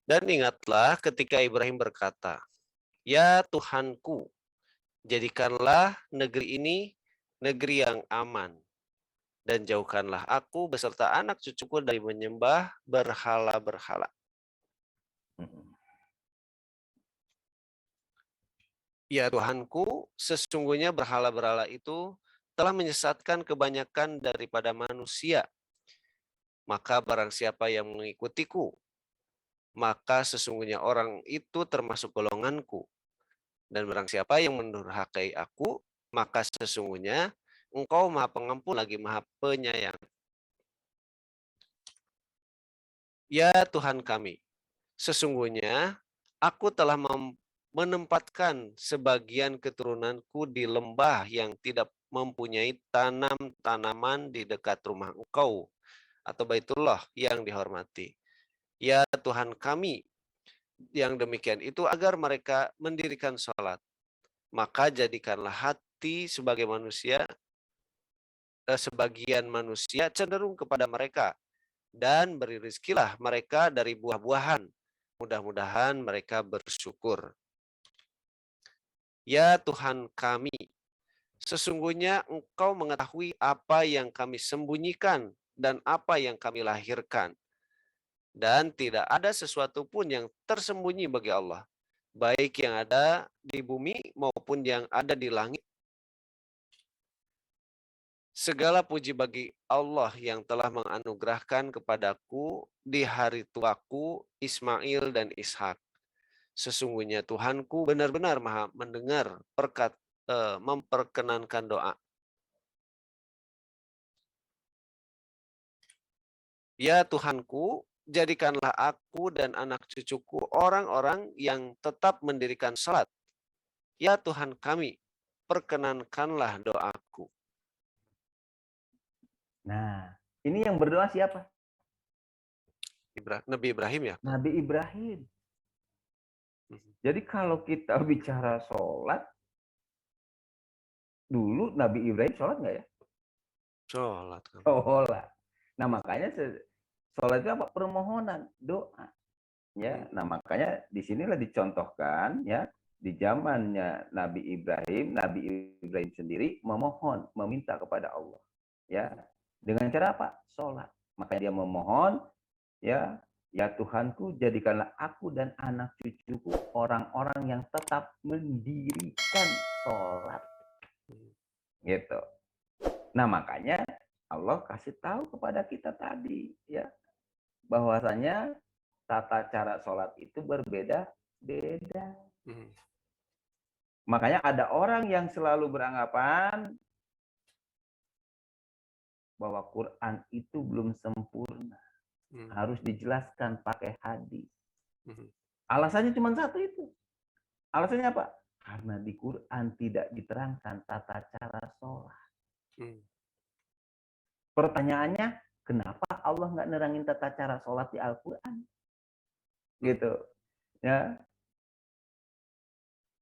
Dan ingatlah ketika Ibrahim berkata, "Ya Tuhanku, jadikanlah negeri ini negeri yang aman, dan jauhkanlah aku beserta anak cucuku dari menyembah berhala-berhala." Ya Tuhanku, sesungguhnya berhala-berhala itu telah menyesatkan kebanyakan daripada manusia. Maka barang siapa yang mengikutiku, maka sesungguhnya orang itu termasuk golonganku. Dan barang siapa yang mendurhakai aku, maka sesungguhnya Engkau Maha Pengampun lagi Maha Penyayang. Ya Tuhan kami, sesungguhnya aku telah menempatkan sebagian keturunanku di lembah yang tidak mempunyai tanam-tanaman di dekat rumah Engkau atau Baitullah yang dihormati. Ya Tuhan kami, yang demikian itu agar mereka mendirikan sholat. Maka jadikanlah hati sebagian manusia cenderung kepada mereka, dan beri rizkilah mereka dari buah-buahan. Mudah-mudahan mereka bersyukur. Ya Tuhan kami, sesungguhnya Engkau mengetahui apa yang kami sembunyikan dan apa yang kami lahirkan. Dan tidak ada sesuatu pun yang tersembunyi bagi Allah, baik yang ada di bumi maupun yang ada di langit. Segala puji bagi Allah yang telah menganugerahkan kepadaku di hari tuaku Ismail dan Ishak. Sesungguhnya Tuhanku benar-benar Maha mendengar memperkenankan doa. Ya Tuhanku, jadikanlah aku dan anak cucuku orang-orang yang tetap mendirikan salat. Ya Tuhan kami, perkenankanlah doaku. Nah, ini yang berdoa siapa? Nabi Ibrahim ya? Nabi Ibrahim. Jadi kalau kita bicara sholat, dulu Nabi Ibrahim sholat nggak ya? Sholat. Sholat. Nah makanya sholat itu apa? Permohonan, doa. Ya, nah makanya disinilah dicontohkan ya di zamannya Nabi Ibrahim sendiri memohon, meminta kepada Allah. Ya, dengan cara apa? Sholat. Makanya dia memohon, ya Tuhanku, jadikanlah aku dan anak cucuku orang-orang yang tetap mendirikan sholat. Gitu. Nah makanya Allah kasih tahu kepada kita tadi ya bahwasanya tata cara sholat itu berbeda-beda. Makanya ada orang yang selalu beranggapan bahwa Quran itu belum sempurna. Harus dijelaskan pakai hadis. Alasannya cuma satu itu. Alasannya apa? Karena di Quran tidak diterangkan tata cara sholat. Pertanyaannya, kenapa Allah nggak nerangin tata cara sholat di Al-Quran? Gitu. Ya.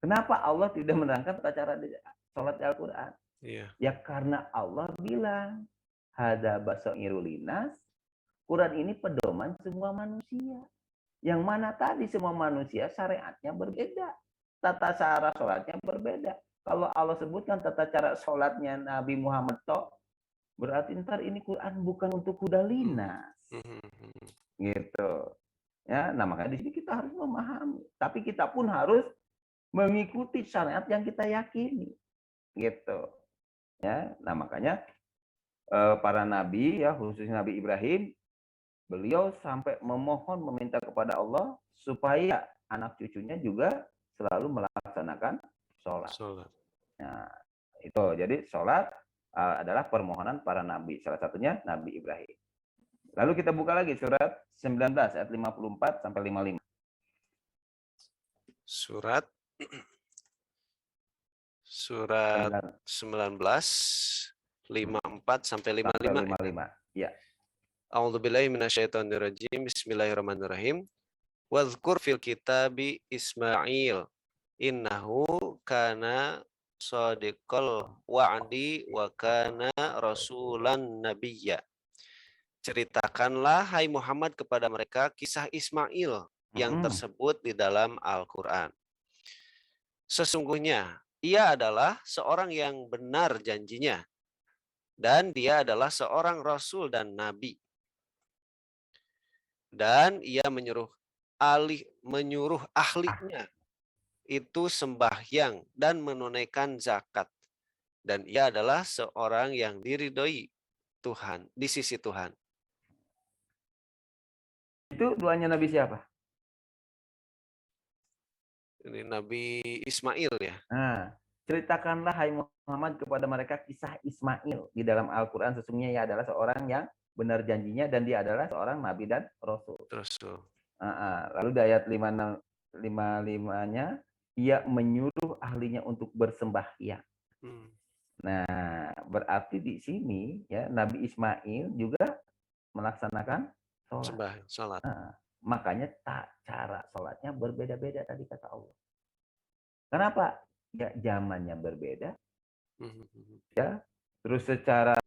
Kenapa Allah tidak menerangkan tata cara sholat di Al-Quran? Iya. Ya karena Allah bilang, hada basairulinas, Quran ini pedoman semua manusia. Yang mana tadi semua manusia syariatnya berbeda. Tata cara sholatnya berbeda. Kalau Allah sebutkan tata cara sholatnya Nabi Muhammad berarti ntar ini Quran bukan untuk kuda linas. Gitu. Ya, nah makanya di sini kita harus memahami. Tapi kita pun harus mengikuti syariat yang kita yakini. Gitu. Ya, nah makanya para nabi ya khususnya Nabi Ibrahim beliau sampai memohon meminta kepada Allah supaya anak cucunya juga selalu melaksanakan sholat. Nah, itu jadi sholat adalah permohonan para nabi. Salah satunya Nabi Ibrahim. Lalu kita buka lagi surat 19 ayat 54 sampai 55. Surat 19 54 sampai 55. Ya. A'udzubillahi minasyaitonirrajim. Bismillahirrahmanirrahim. Wadhkur fil kitabi Ismail innahu kana shadiqal wa'di wa kana rasulan nabiyya. Ceritakanlah hai Muhammad kepada mereka kisah Ismail yang tersebut di dalam Al-Qur'an. Sesungguhnya ia adalah seorang yang benar janjinya dan dia adalah seorang rasul dan nabi. Dan ia menyuruh ahlinya itu sembahyang dan menunaikan zakat. Dan ia adalah seorang yang diridhoi Tuhan, di sisi Tuhan. Itu doanya Nabi siapa? Ini Nabi Ismail ya. Nah, ceritakanlah hai Muhammad kepada mereka kisah Ismail di dalam Al-Quran. Sesungguhnya ia adalah seorang yang benar janjinya dan dia adalah seorang nabi dan rasul. Lalu di ayat 55-nya ia menyuruh ahlinya untuk bersembahyang. Nah, berarti di sini ya Nabi Ismail juga melaksanakan sholat. Nah, makanya cara sholatnya berbeda-beda tadi kata Allah. Kenapa? Ya zamannya berbeda. Ya, terus secara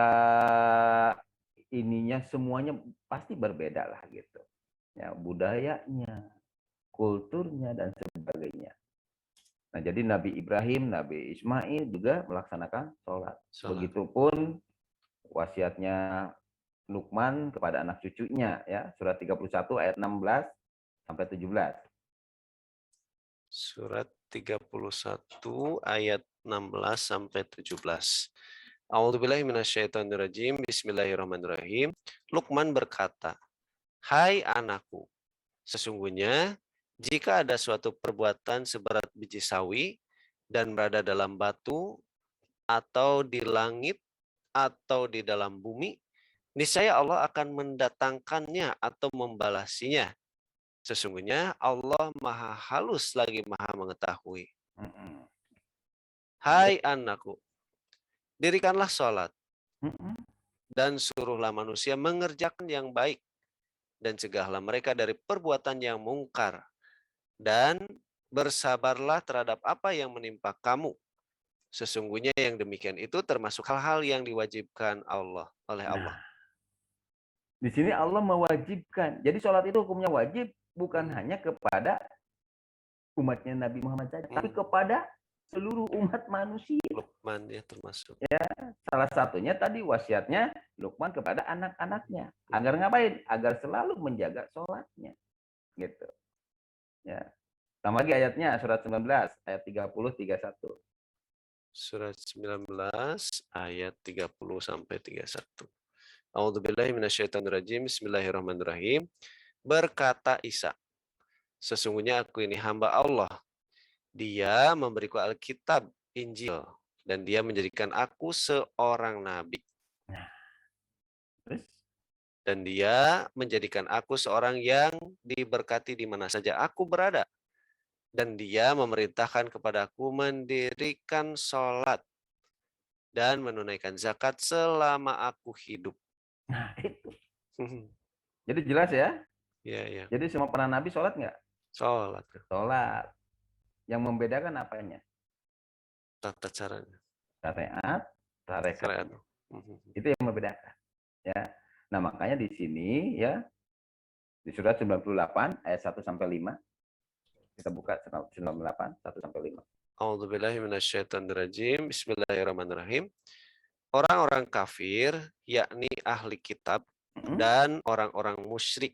ininya semuanya pasti berbeda lah gitu. Ya, budayanya, kulturnya dan sebagainya. Nah, jadi Nabi Ibrahim, Nabi Ismail juga melaksanakan sholat. Begitupun wasiatnya Luqman kepada anak cucunya ya, surat 31 ayat 16 sampai 17. Surat 31 ayat 16 sampai 17. A'udzubillahi minasyaitonirrajim. Bismillahirrahmanirrahim. Luqman berkata, "Hai anakku, sesungguhnya jika ada suatu perbuatan seberat biji sawi dan berada dalam batu atau di langit atau di dalam bumi, niscaya Allah akan mendatangkannya atau membalasinya. Sesungguhnya Allah Maha Halus lagi Maha Mengetahui. Hai anakku, dirikanlah sholat dan suruhlah manusia mengerjakan yang baik dan cegahlah mereka dari perbuatan yang mungkar dan bersabarlah terhadap apa yang menimpa kamu. Sesungguhnya yang demikian itu termasuk hal-hal yang diwajibkan oleh Allah." Di sini Allah mewajibkan. Jadi sholat itu hukumnya wajib bukan hanya kepada umatnya Nabi Muhammad saja, tapi kepada seluruh umat manusia. Luqman ya termasuk. Ya, salah satunya tadi wasiatnya Luqman kepada anak-anaknya. Agar ngapain? Agar selalu menjaga sholatnya. Gitu. Ya. Tambah lagi ayatnya surat 19 ayat 30-31. Surat 19 ayat 30 sampai 31. A'udzubillahi minasyaitonirrajim. Bismillahirrahmanirrahim. Berkata Isa, sesungguhnya aku ini hamba Allah. Dia memberiku Alkitab, Injil, dan dia menjadikan aku seorang nabi. Terus? Dan dia menjadikan aku seorang yang diberkati di mana saja aku berada. Dan dia memerintahkan kepadaku mendirikan sholat dan menunaikan zakat selama aku hidup. Nah, itu. Jadi jelas ya? Ya, ya. Jadi semua para nabi sholat nggak? Sholat. Sholat. Yang membedakan apanya? Tata caranya. Syariat, Syariat. tarekat. Itu yang membedakan. Ya. Nah, makanya di sini ya di surat 98 ayat 1 sampai 5 kita buka 98 1 sampai 5. A'udzubillahi minasyaitonirrajim. Bismillahirrahmanirrahim. Orang-orang kafir, yakni ahli kitab dan orang-orang musyrik,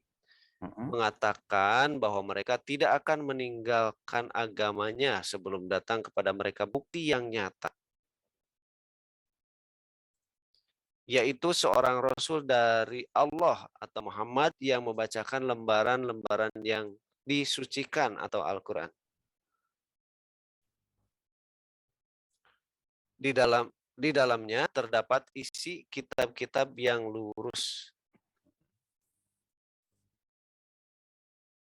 mengatakan bahwa mereka tidak akan meninggalkan agamanya sebelum datang kepada mereka bukti yang nyata, yaitu seorang Rasul dari Allah atau Muhammad yang membacakan lembaran-lembaran yang disucikan atau Al-Quran. Di dalamnya terdapat isi kitab-kitab yang lurus.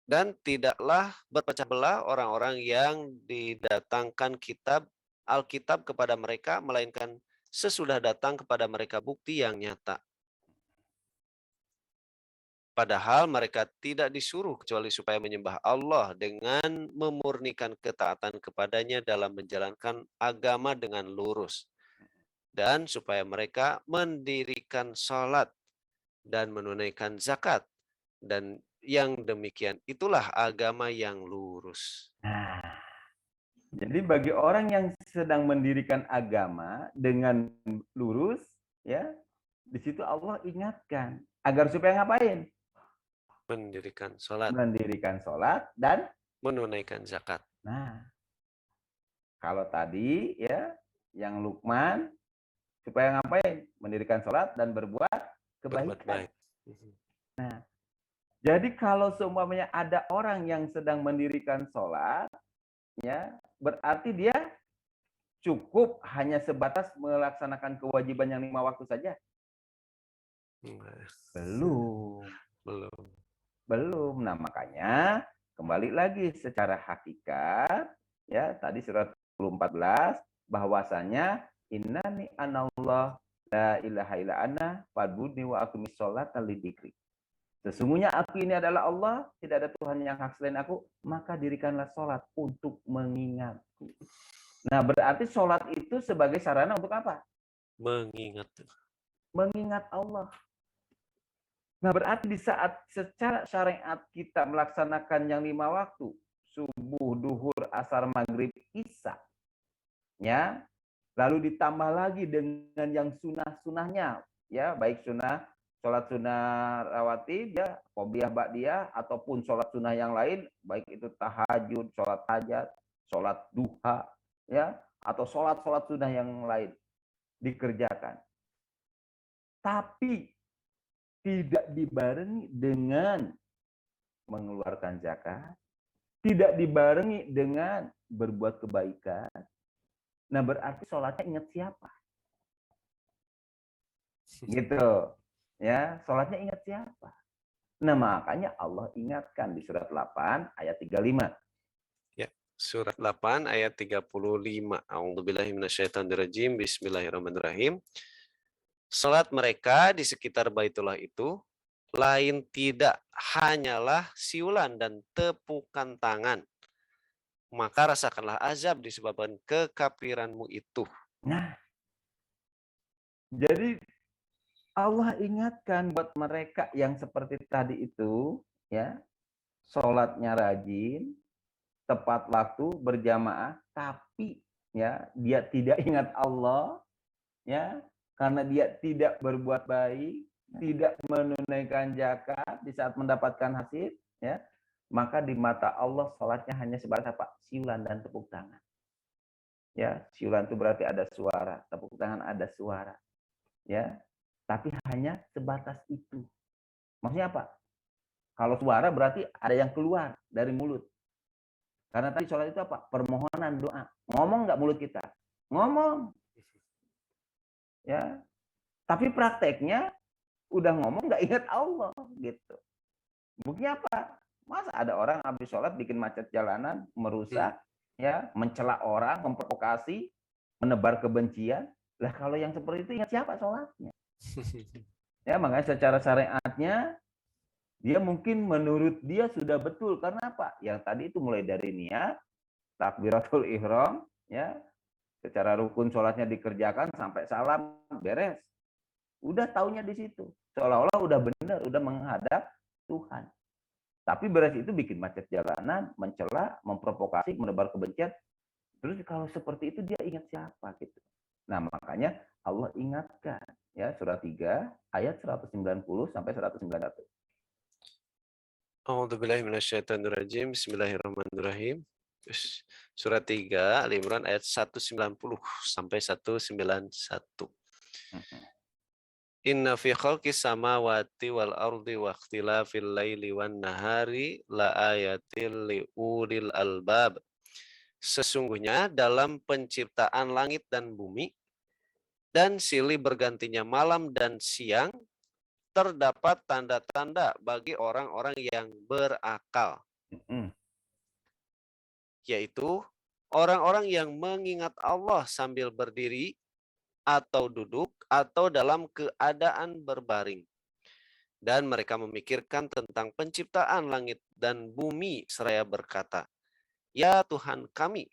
Dan tidaklah berpecah belah orang-orang yang didatangkan Alkitab kepada mereka, melainkan sesudah datang kepada mereka bukti yang nyata. Padahal mereka tidak disuruh kecuali supaya menyembah Allah dengan memurnikan ketaatan kepadanya dalam menjalankan agama dengan lurus. Dan supaya mereka mendirikan sholat dan menunaikan zakat. Dan yang demikian itulah agama yang lurus. Nah, jadi bagi orang yang sedang mendirikan agama dengan lurus, ya, di situ Allah ingatkan agar supaya ngapain? Mendirikan sholat. Mendirikan sholat dan menunaikan zakat. Nah, kalau tadi ya, yang Luqman supaya ngapain? Mendirikan sholat dan berbuat kebaikan. Nah, jadi kalau seumpamanya ada orang yang sedang mendirikan sholat, ya berarti dia cukup hanya sebatas melaksanakan kewajiban yang 5 waktu saja? Belum. Nah, makanya kembali lagi secara hakikat, ya tadi surat 14 bahwasanya innani anallah la ilaha illa ana fa'budni wa aqimis sholata lidzikri. Sesungguhnya aku ini adalah Allah, tidak ada Tuhan yang hak selain aku, maka dirikanlah sholat untuk mengingatku. Nah, berarti sholat itu sebagai sarana untuk apa? Mengingat Allah. Nah, berarti di saat secara syariat kita melaksanakan yang 5 waktu, subuh, duhur, asar, maghrib, isya, ya, lalu ditambah lagi dengan yang sunnah-sunnahnya, ya, baik sholat sunnah rawatib, ya, qobliyah, ba'diyah, ataupun sholat sunnah yang lain, baik itu tahajud, sholat hajat, sholat duha, ya, atau sholat sunnah yang lain dikerjakan. Tapi tidak dibarengi dengan mengeluarkan zakat, tidak dibarengi dengan berbuat kebaikan. Nah, berarti sholatnya ingat siapa? Gitu. Ya, sholatnya ingat siapa? Nah, makanya Allah ingatkan di surat 8 ayat 35. Ya, surat 8 ayat 35. A'udzubillahi minasyaitonirrajim. Bismillahirrahmanirrahim. Salat mereka di sekitar Baitullah itu lain tidak hanyalah siulan dan tepukan tangan. Maka rasakanlah azab disebabkan kekafiranmu itu. Nah, jadi Allah ingatkan buat mereka yang seperti tadi itu, ya, sholatnya rajin, tepat waktu, berjamaah, tapi ya dia tidak ingat Allah, ya, karena dia tidak berbuat baik, tidak menunaikan zakat di saat mendapatkan hasil, ya, maka di mata Allah sholatnya hanya sebatas apa? Siulan dan tepuk tangan. Ya, siulan itu berarti ada suara, tepuk tangan ada suara. Ya. tapi hanya sebatas itu. Maksudnya apa? Kalau suara berarti ada yang keluar dari mulut. Karena tadi sholat itu apa? Permohonan, doa. Ngomong nggak mulut kita? Ngomong. Ya. Tapi prakteknya udah ngomong nggak ingat Allah gitu. Buktinya apa? Masa ada orang habis sholat bikin macet jalanan, merusak, ya, mencela orang, memprovokasi, menebar kebencian. Lah kalau yang seperti itu ingat siapa sholatnya? Ya, makanya secara syariatnya dia mungkin menurut dia sudah betul. Karena apa? Yang tadi itu mulai dari niat, takbiratul ihram, ya, secara rukun sholatnya dikerjakan sampai salam beres. Udah taunya di situ. Seolah-olah udah benar, udah menghadap Tuhan. Tapi beres itu bikin macet jalanan, mencela, memprovokasi, menebar kebencian. Terus kalau seperti itu dia ingat siapa gitu. Nah, makanya Allah ingatkan ya surah 3 ayat 190 sampai 191. A'udzubillahi minasyaitonirrajim. Bismillahirrahmanirrahim. Surat 3 Al Imran ayat 190 sampai 191. Inna fi khalqis samawati wal ardi wa ikhtilafil laili wan nahari la ayatil liulil albab. Sesungguhnya dalam penciptaan langit dan bumi dan silih bergantinya malam dan siang terdapat tanda-tanda bagi orang-orang yang berakal, yaitu orang-orang yang mengingat Allah sambil berdiri atau duduk atau dalam keadaan berbaring. Dan mereka memikirkan tentang penciptaan langit dan bumi seraya berkata, "Ya Tuhan kami,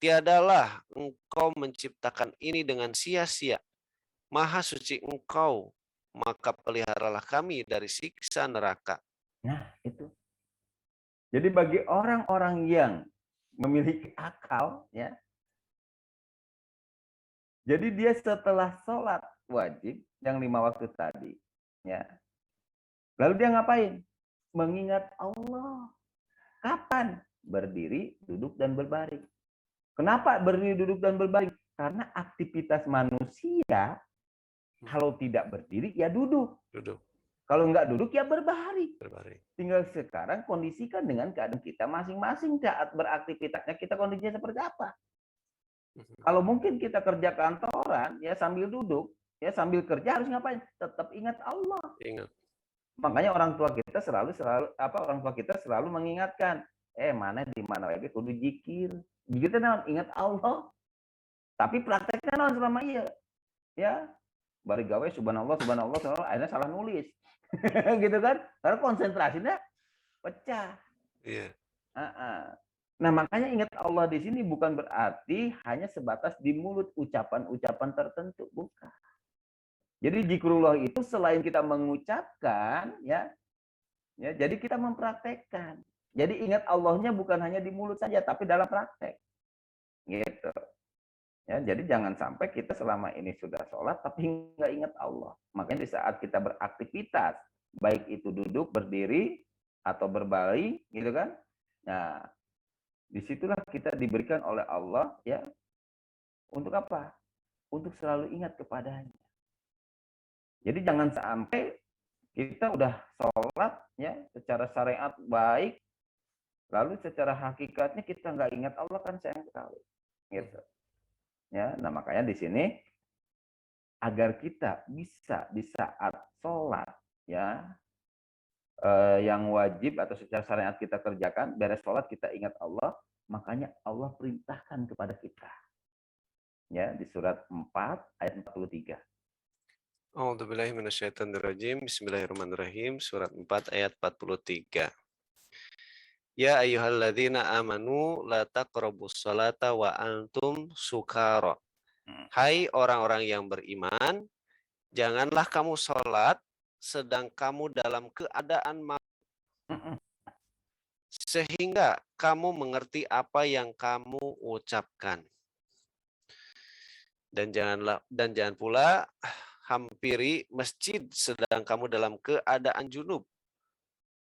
tiadalah Engkau menciptakan ini dengan sia-sia. Maha suci Engkau, maka peliharalah kami dari siksa neraka." Nah, itu. Jadi bagi orang-orang yang memiliki akal, ya, jadi dia setelah sholat wajib yang 5 waktu tadi, ya, lalu dia ngapain? Mengingat Allah. Kapan? Berdiri, duduk, dan berbaring. Kenapa berdiri, duduk, dan berbaring? Karena aktivitas manusia, kalau tidak berdiri, ya duduk. Kalau nggak duduk, ya berbaring. Tinggal sekarang kondisikan dengan keadaan kita masing-masing saat beraktivitasnya, kita kondisinya seperti apa. Kalau mungkin kita kerja kantoran, ya sambil duduk, ya sambil kerja harus ngapain? Tetap ingat Allah. Ingat. Makanya orang tua kita selalu mengingatkan, mana di mana lagi kudu zikir. Zikir itu ingat Allah. Tapi prakteknya non selama iya. Ya, bari gawe subhanallah, akhirnya salah nulis. Gitu kan? Karena konsentrasinya pecah. Iya. Nah, makanya ingat Allah di sini bukan berarti hanya sebatas di mulut ucapan-ucapan tertentu, bukan. Jadi zikrullah itu selain kita mengucapkan, ya, jadi kita mempraktekkan. Jadi ingat Allahnya bukan hanya di mulut saja, tapi dalam praktek. Gitu. Ya, jadi jangan sampai kita selama ini sudah sholat tapi nggak ingat Allah. Makanya di saat kita beraktivitas, baik itu duduk, berdiri, atau berbaring, gitu kan? Nah, disitulah kita diberikan oleh Allah, ya, untuk apa? Untuk selalu ingat kepadanya. Jadi jangan sampai kita udah sholat, ya, secara syariat baik, lalu secara hakikatnya kita nggak ingat Allah, kan sayang sekali. Gitu. Ya, nah makanya di sini agar kita bisa di saat sholat, ya, yang wajib atau secara syariat kita kerjakan, beres sholat kita ingat Allah, makanya Allah perintahkan kepada kita. Ya, di surat 4 ayat 43. A'udzubillahi minasyaitonirrajim. Bismillahirrahmanirrahim. Surat 4 ayat 43. Ya ayyuhalladzina amanu la taqrabus salata wa antum sukara. Hai orang-orang yang beriman, janganlah kamu sholat sedang kamu dalam keadaan mabuk, sehingga kamu mengerti apa yang kamu ucapkan. Dan jangan pula hampiri masjid sedang kamu dalam keadaan junub,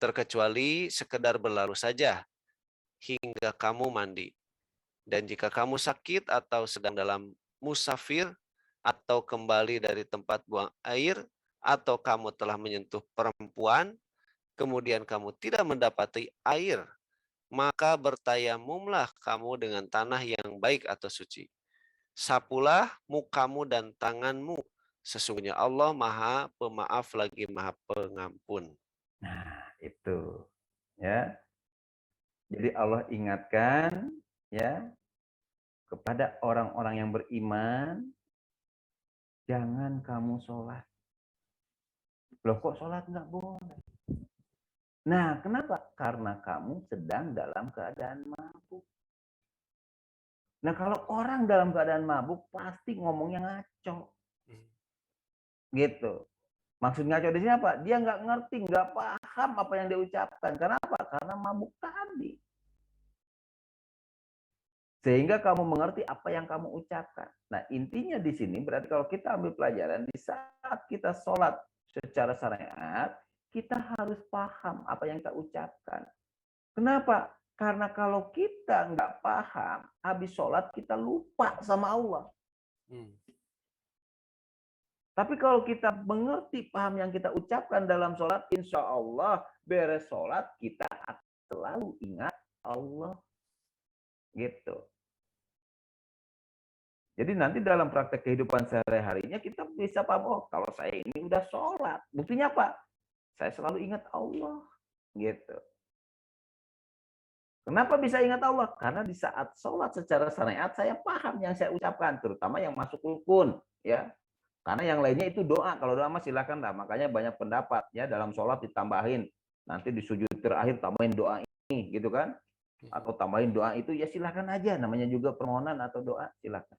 terkecuali sekedar berlalu saja hingga kamu mandi. Dan jika kamu sakit atau sedang dalam musafir, atau kembali dari tempat buang air, atau kamu telah menyentuh perempuan, kemudian kamu tidak mendapati air, maka bertayamumlah kamu dengan tanah yang baik atau suci. Sapulah mukamu dan tanganmu. Sesungguhnya Allah Maha Pemaaf lagi Maha Pengampun. Nah, itu ya. Jadi Allah ingatkan ya kepada orang-orang yang beriman, jangan kamu sholat. Loh kok sholat nggak boleh? Nah, kenapa? Karena kamu sedang dalam keadaan mabuk. Nah, kalau orang dalam keadaan mabuk pasti ngomongnya ngaco. Gitu. Maksud ngaco di sini apa? Dia nggak ngerti, nggak paham apa yang dia ucapkan. Kenapa? Karena mabuk tadi. Sehingga kamu mengerti apa yang kamu ucapkan. Nah, intinya di sini berarti kalau kita ambil pelajaran, di saat kita sholat secara syariat, kita harus paham apa yang kita ucapkan. Kenapa? Karena kalau kita nggak paham, habis sholat kita lupa sama Allah. Tapi kalau kita mengerti, paham yang kita ucapkan dalam sholat, insya Allah beres sholat kita akan selalu ingat Allah. Gitu. Jadi nanti dalam praktek kehidupan sehari-harinya kita bisa paham, oh kalau saya ini udah sholat. Buktinya apa? Saya selalu ingat Allah. Gitu. Kenapa bisa ingat Allah? Karena di saat sholat secara syariat saya paham yang saya ucapkan, terutama yang masuk rukun, ya. Karena yang lainnya itu doa. Kalau doa mah silakan lah. Makanya banyak pendapat ya dalam sholat ditambahin. Nanti di sujud terakhir tambahin doa ini, gitu kan? Atau tambahin doa itu ya silakan aja. Namanya juga permohonan atau doa, silakan.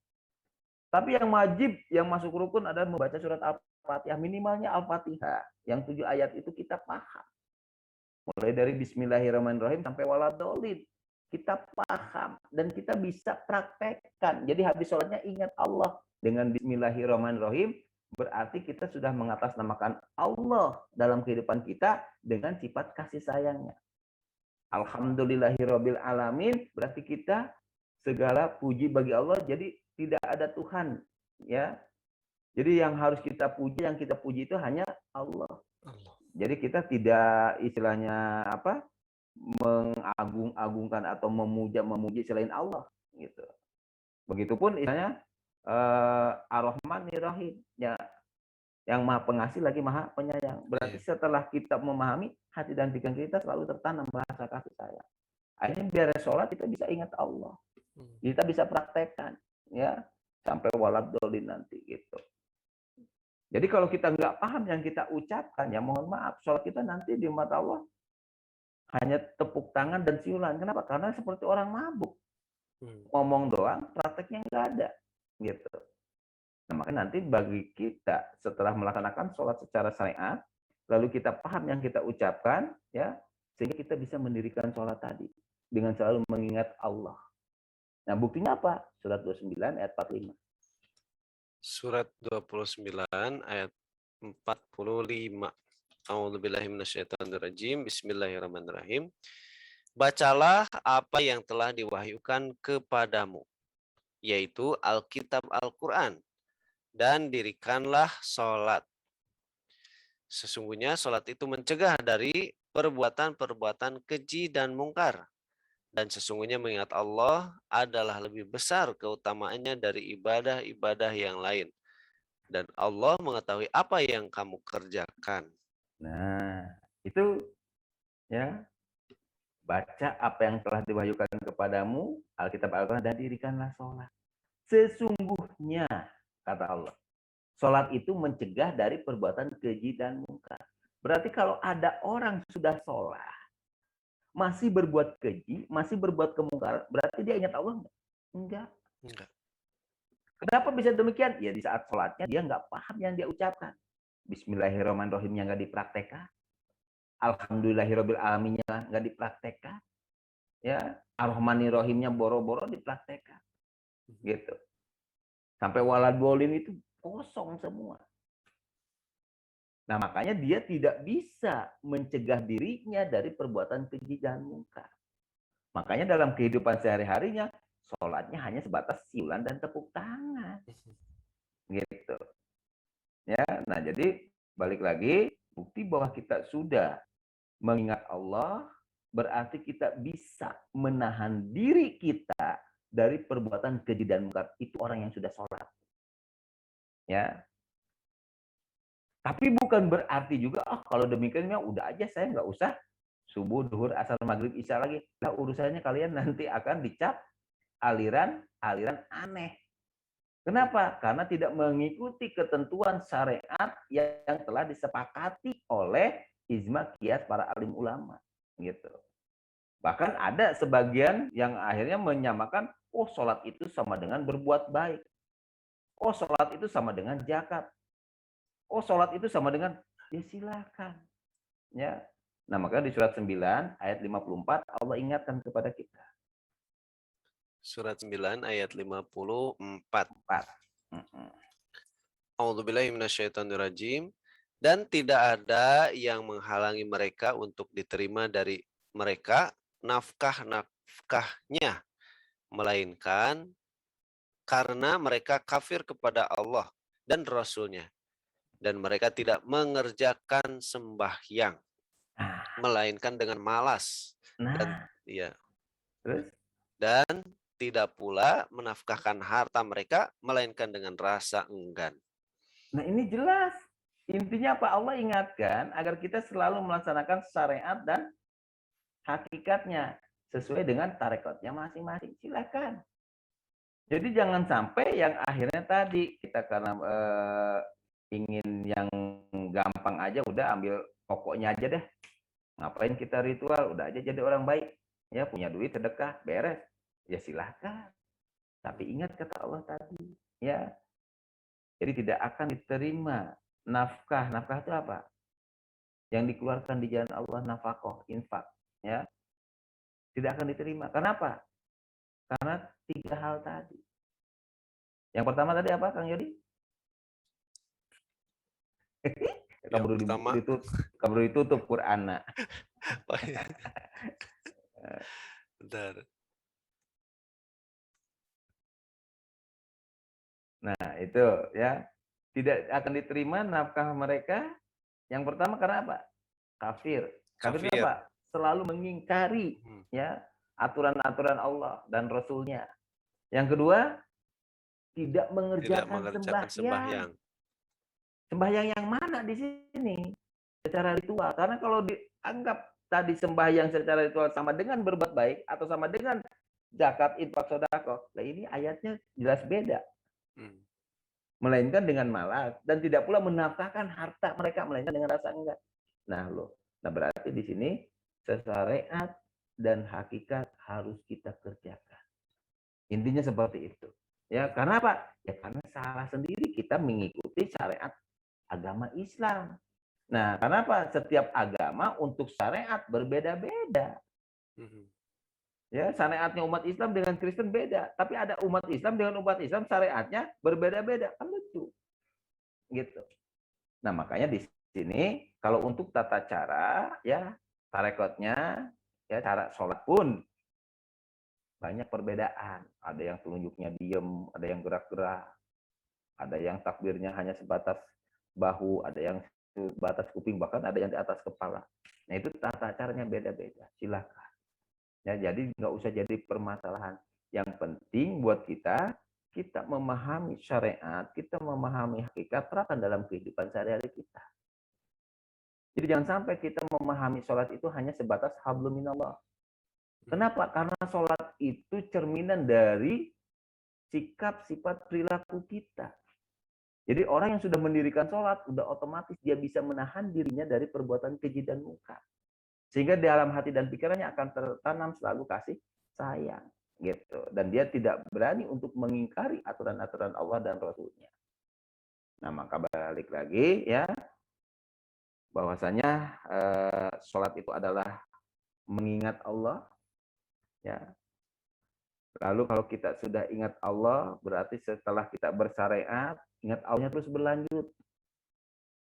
Tapi yang wajib, yang masuk rukun adalah membaca surat Al-Fatihah. Minimalnya Al-Fatihah. Yang 7 ayat itu kita paham. Mulai dari Bismillahirrahmanirrahim sampai waladolin. Kita paham dan kita bisa praktekkan. Jadi habis sholatnya ingat Allah. Dengan Bismillahirrahmanirrahim berarti kita sudah mengatasnamakan Allah dalam kehidupan kita dengan sifat kasih sayangnya. Alhamdulillahirabbil alamin berarti kita segala puji bagi Allah. Jadi tidak ada Tuhan, ya. Jadi yang harus kita puji, yang kita puji itu hanya Allah. Jadi kita tidak istilahnya apa? Mengagung-agungkan atau memuji selain Allah, gitu. Begitupun istilahnya Ar-Rahmanir-Rahim, ya, yang Maha Pengasih lagi Maha Penyayang. Berarti setelah kita memahami, hati dan pikiran kita selalu tertanam rasa kasih sayang. Akhirnya biar sholat kita bisa ingat Allah. Kita bisa praktekkan, ya, sampai waladolin nanti gitu. Jadi kalau kita nggak paham yang kita ucapkan, ya mohon maaf, sholat kita nanti di mata Allah hanya tepuk tangan dan siulan. Kenapa? Karena seperti orang mabuk. Ngomong doang, prakteknya nggak ada. Gitu. Nah, makanya nanti bagi kita setelah melaksanakan sholat secara syariat, lalu kita paham yang kita ucapkan, ya, sehingga kita bisa mendirikan sholat tadi dengan selalu mengingat Allah. Nah, buktinya apa? Surat 29 ayat 45. Surat 29 ayat 45. A'udzubillahi minasyaitonirrajim. Bismillahirrahmanirrahim. Bacalah apa yang telah diwahyukan kepadamu, yaitu Alkitab Al-Quran, dan dirikanlah sholat. Sesungguhnya sholat itu mencegah dari perbuatan-perbuatan keji dan mungkar. Dan sesungguhnya mengingat Allah adalah lebih besar keutamaannya dari ibadah-ibadah yang lain. Dan Allah mengetahui apa yang kamu kerjakan. Nah, itu ya, baca apa yang telah diwahyukan kepadamu, Alkitab Al-Quran, dan dirikanlah sholat. Sesungguhnya, kata Allah, sholat itu mencegah dari perbuatan keji dan mungkar. Berarti kalau ada orang sudah sholat, masih berbuat keji, masih berbuat kemungkaran, berarti dia ingat Allah enggak? Enggak. Kenapa bisa demikian? Ya di saat sholatnya dia nggak paham yang dia ucapkan. Bismillahirrahmanirrahimnya nggak dipraktekkan. Alhamdulillahirabbil alaminnya nggak dipraktekkan. Ya, Ar-Rahmanir-Rahimnya boro-boro dipraktekkan. Gitu. Sampai waladwolin itu kosong semua. Nah, makanya dia tidak bisa mencegah dirinya dari perbuatan keji dan mungkar. Makanya dalam kehidupan sehari-harinya, sholatnya hanya sebatas siulan dan tepuk tangan. gitu. Ya, nah jadi balik lagi bukti bahwa kita sudah mengingat Allah berarti kita bisa menahan diri kita dari perbuatan keji dan munkar. Itu orang yang sudah sholat. Ya, tapi bukan berarti juga kalau demikiannya udah aja saya nggak usah subuh, duhur, asar, maghrib, isya lagi. Nah, urusannya kalian nanti akan dicap aliran aneh. Kenapa? Karena tidak mengikuti ketentuan syariat yang telah disepakati oleh ijma qiyas para alim ulama. Gitu. Bahkan ada sebagian yang akhirnya menyamakan, oh sholat itu sama dengan berbuat baik. Oh sholat itu sama dengan zakat. Oh sholat itu sama dengan, ya silakan. Ya. Nah maka di surat 9 ayat 54 Allah ingatkan kepada kita. Surat 9 ayat 54. 4. A'udzubillahi minasyaitonirrajim. Dan tidak ada yang menghalangi mereka untuk diterima dari mereka nafkah-nafkahnya, melainkan karena mereka kafir kepada Allah dan Rasul-Nya. Dan mereka tidak mengerjakan sembahyang, melainkan dengan malas. Nah, terus? Dan tidak pula menafkahkan harta mereka, melainkan dengan rasa enggan. Nah ini jelas. Intinya apa? Allah ingatkan agar kita selalu melaksanakan syariat dan hakikatnya sesuai dengan tarekatnya masing-masing. Silakan. Jadi jangan sampai yang akhirnya tadi kita karena ingin yang gampang aja udah ambil pokoknya aja deh. Ngapain kita ritual? Udah aja jadi orang baik. Ya punya duit sedekah beres. Ya silakan. Tapi ingat kata Allah tadi, ya. Jadi tidak akan diterima nafkah. Nafkah itu apa? Yang dikeluarkan di jalan Allah, nafkah, infak, ya. Tidak akan diterima. Kenapa? Karena 3 hal tadi. Yang pertama tadi apa, Kang Yodi? Kabur ditutup Qur'an. Bentar. Nah, itu ya. Tidak akan diterima nafkah mereka. Yang pertama karena apa? Kafir. Kafir apa? Selalu mengingkari ya aturan-aturan Allah dan Rasul-Nya. Yang kedua, tidak mengerjakan sembahyang. Sembahyang yang mana di sini? Secara ritual. Karena kalau dianggap tadi sembahyang secara ritual sama dengan berbuat baik atau sama dengan zakat, infak, sedekah, nah ini ayatnya jelas beda. Melainkan dengan malas dan tidak pula menafkahkan harta mereka, melainkan dengan rasa enggan. Nah berarti di sini syariat dan hakikat harus kita kerjakan. Intinya seperti itu. Ya, karena apa? Ya karena salah sendiri kita mengikuti syariat agama Islam. Nah, karena apa? Setiap agama untuk syariat berbeda-beda. Ya, syariatnya umat Islam dengan Kristen beda, tapi ada umat Islam dengan umat Islam syariatnya berbeda-beda, kan lucu. Gitu. Nah, makanya di sini kalau untuk tata cara ya, tarekatnya ya cara sholat pun banyak perbedaan. Ada yang telunjuknya diem, ada yang gerak-gerak, ada yang takbirnya hanya sebatas bahu, ada yang sebatas kuping, bahkan ada yang di atas kepala. Nah, itu tata caranya beda-beda. Silakan. Ya, jadi nggak usah jadi permasalahan. Yang penting buat kita memahami syariat, kita memahami hakikat, terapkan dalam kehidupan sehari-hari kita. Jadi jangan sampai kita memahami sholat itu hanya sebatas hablum minallah. Kenapa? Karena sholat itu cerminan dari sikap, sifat, perilaku kita. Jadi orang yang sudah mendirikan sholat, udah otomatis dia bisa menahan dirinya dari perbuatan keji dan munkar. Sehingga di dalam hati dan pikirannya akan tertanam selalu kasih sayang. Gitu. Dan dia tidak berani untuk mengingkari aturan-aturan Allah dan Rasul-Nya. Nah, maka balik lagi ya, bahwasanya sholat itu adalah mengingat Allah. Ya. Lalu kalau kita sudah ingat Allah, berarti setelah kita bersyariat, ingat Allahnya terus berlanjut.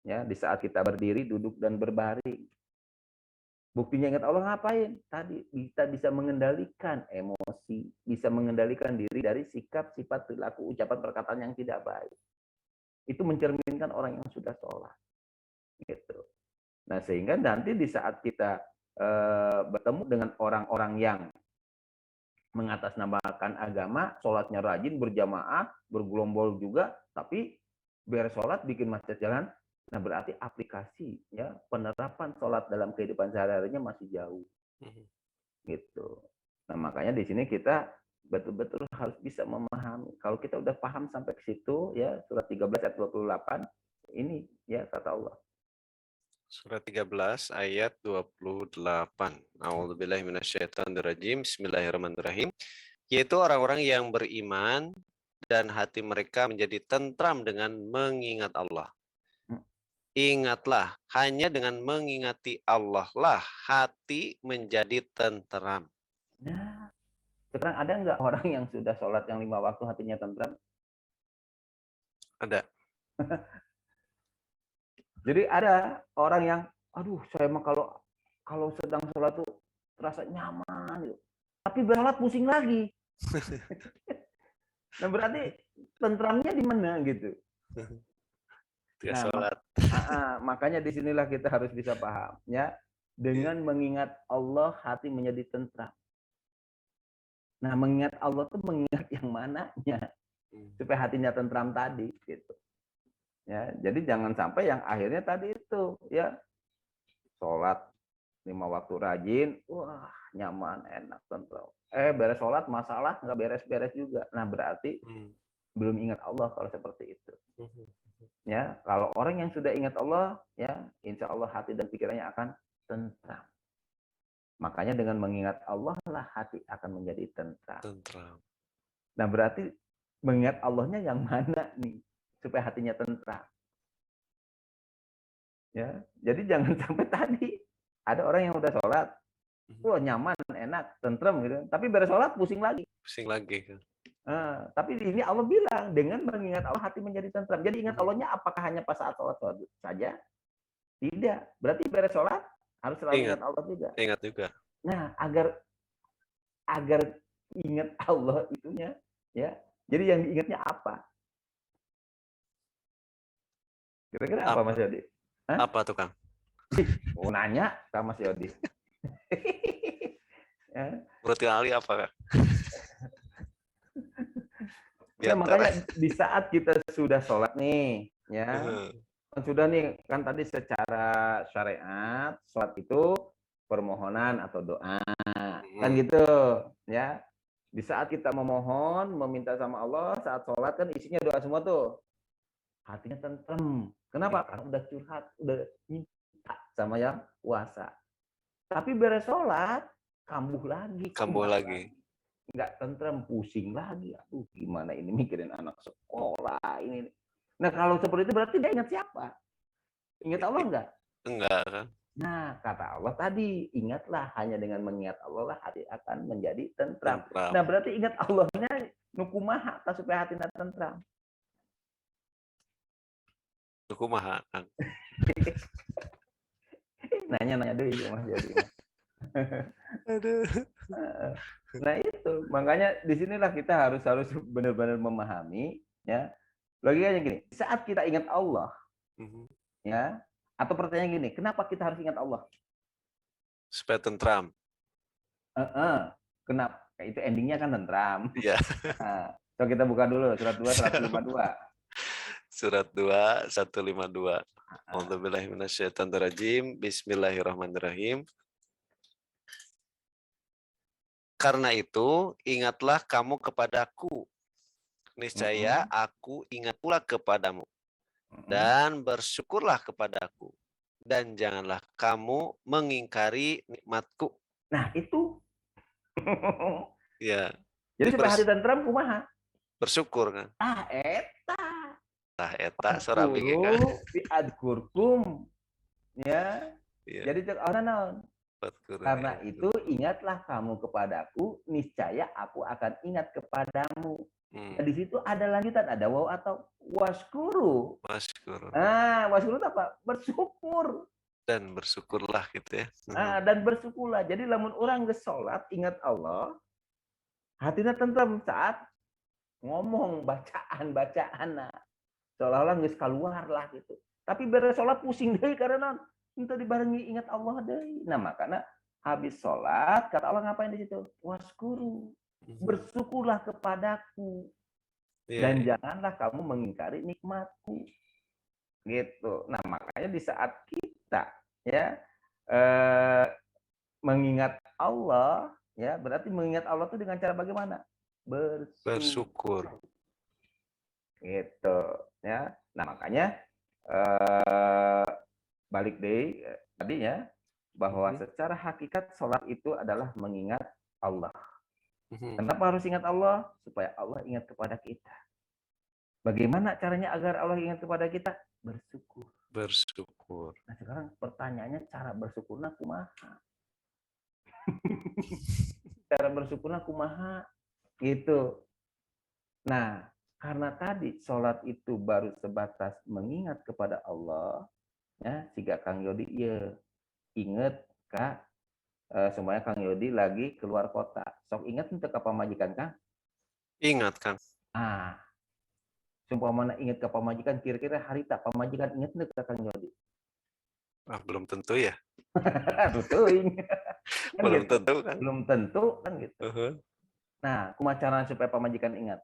Ya, di saat kita berdiri, duduk, dan berbaring. Buktinya ingat Allah ngapain? Tadi kita bisa mengendalikan emosi, bisa mengendalikan diri dari sikap, sifat, perilaku, ucapan, perkataan yang tidak baik. Itu mencerminkan orang yang sudah sholat. Gitu. Nah, sehingga nanti di saat kita bertemu dengan orang-orang yang mengatasnamakan agama, sholatnya rajin, berjamaah, bergelombol juga, tapi beres sholat bikin macet jalan. Nah, berarti aplikasi ya penerapan sholat dalam kehidupan sehari-harinya masih jauh. Gitu. Nah, makanya di sini kita betul-betul harus bisa memahami. Kalau kita udah paham sampai ke situ, ya surat 13 ayat 28, ini ya kata Allah. Surat 13 ayat 28. A'udzubillahi minasyaitonirrajim. Bismillahirrahmanirrahim. Yaitu orang-orang yang beriman dan hati mereka menjadi tentram dengan mengingat Allah. Ingatlah, hanya dengan mengingati Allah lah hati menjadi tentram. Nah, sekarang ada nggak orang yang sudah sholat yang 5 waktu hatinya tentram? Ada. Jadi ada orang yang, aduh saya mah kalau sedang sholat tuh terasa nyaman gitu. Tapi sholat pusing lagi. Nah, berarti tentramnya di mana gitu. Dia Nah, sholat. makanya disinilah kita harus bisa paham ya. Dengan mengingat Allah hati menjadi tentram. Nah, mengingat Allah tuh mengingat yang mananya supaya hatinya tentram tadi gitu. Ya, jadi jangan sampai yang akhirnya tadi itu ya sholat 5 waktu rajin, wah nyaman, enak, tentram. Beres sholat masalah nggak beres-beres juga. Nah, berarti belum ingat Allah kalau seperti itu. Ya, kalau orang yang sudah ingat Allah, ya insya Allah hati dan pikirannya akan tentram. Makanya dengan mengingat Allah lah hati akan menjadi tentram. Nah, berarti mengingat Allahnya yang mana nih supaya hatinya tentram. Ya, jadi jangan sampai tadi ada orang yang udah sholat, wah nyaman, enak, tentrem gitu. Tapi beres sholat pusing lagi. Pusing lagi kan. Tapi ini Allah bilang dengan mengingat Allah hati menjadi tentram. Jadi ingat Allahnya apakah hanya pas saat sholat saja? Tidak. Berarti beres sholat harus selalu ingat Allah juga. Ingat juga. Nah, agar ingat Allah itunya, ya. Jadi yang diingatnya apa? Kira-kira apa Mas Yodi? Apa tuh Kang? Mau nanya sama Mas Yodi. Menurut Ali apa Kang? Ya, makanya di saat kita sudah sholat nih, ya, sudah nih kan tadi secara syariat sholat itu permohonan atau doa, kan gitu, ya. Di saat kita memohon, meminta sama Allah, saat sholat kan isinya doa semua tuh, hatinya tentrem. Kenapa? Karena udah curhat, udah minta sama yang kuasa. Tapi beres sholat, kambuh lagi. Nggak tentrem, pusing lagi. Aduh, gimana ini mikirin anak sekolah ini. Nah, kalau seperti itu berarti dia ingat siapa? Ingat Allah enggak? Enggak kan? Nah, kata Allah tadi, ingatlah hanya dengan mengingat Allah lah hati akan menjadi tentram. Nah, berarti ingat Allahnya nukumaha supaya hatinya tentram. Nukumaha kan. Nanya dulu Mas Jadi. Aduh. Nah itu, makanya disinilah kita harus benar-benar memahami, ya. Logikanya gini, saat kita ingat Allah, ya, atau pertanyaan gini, kenapa kita harus ingat Allah? Supaya tentram. Kenapa? Itu endingnya kan tentram. Iya. Nah, so kita buka dulu surat 2 152. Surat 2 152. A'udzubillahi minasyaitonirrajim. Bismillahirrahmanirrahim. Karena itu, ingatlah kamu kepadaku. Niscaya aku ingat pula kepadamu. Dan bersyukurlah kepadaku. Dan janganlah kamu mengingkari nikmatku. Nah, itu. Ya. Jadi supaya hati tentram kumaha? Bersyukur kan? Eta surah bikin kan? Bi'adkurkum. Ya. Jadi cek naon. Karena itu ingatlah kamu kepadaku, niscaya aku akan ingat kepadamu. Nah, di situ ada lanjutan, ada waw atau waskuru. Waskuru itu apa? Bersyukur. Dan bersyukurlah gitu ya. Dan bersyukurlah. Jadi lamun orang gesolat ingat Allah, hatinya tentram saat ngomong bacaan. seolah-olah geus keluar lah gitu. Tapi beres sholat pusing deui karena minta dibarengi ingat Allah deui. Nah, makanya habis sholat kata Allah ngapain di situ? Waskuru. Bersyukurlah kepadaku Iya, dan iya. janganlah kamu mengingkari nikmatku. Gitu. Nah, makanya di saat kita ya mengingat Allah, ya berarti mengingat Allah itu dengan cara bagaimana? Bersyukur. Bersyukur. Gitu, ya. Nah, makanya eh, balik deh tadinya bahwa secara hakikat sholat itu adalah mengingat Allah. Kenapa harus ingat Allah? Supaya Allah ingat kepada kita. Bagaimana caranya agar Allah ingat kepada kita? Bersyukur. Bersyukur. Nah, sekarang pertanyaannya cara bersyukurnya kumaha? Cara bersyukurnya kumaha? Gitu. Nah, karena tadi sholat itu baru sebatas mengingat kepada Allah, ya, siga Kang Yodi, ya, inget Kak, semuanya Kang Yodi lagi keluar kota. Sok ingat untuk apa majikan Kang? Ingat, Kang. Ah, sumpah mana ingat ke pamajikan, kira-kira hari tak pamajikan ingat nih ke Kang Yodi. Belum tentu ya. Aduh, teuing. Kan Belum gitu. tentu kan. Belum tentu kan gitu. Nah, kumaha cara supaya pamajikan ingat?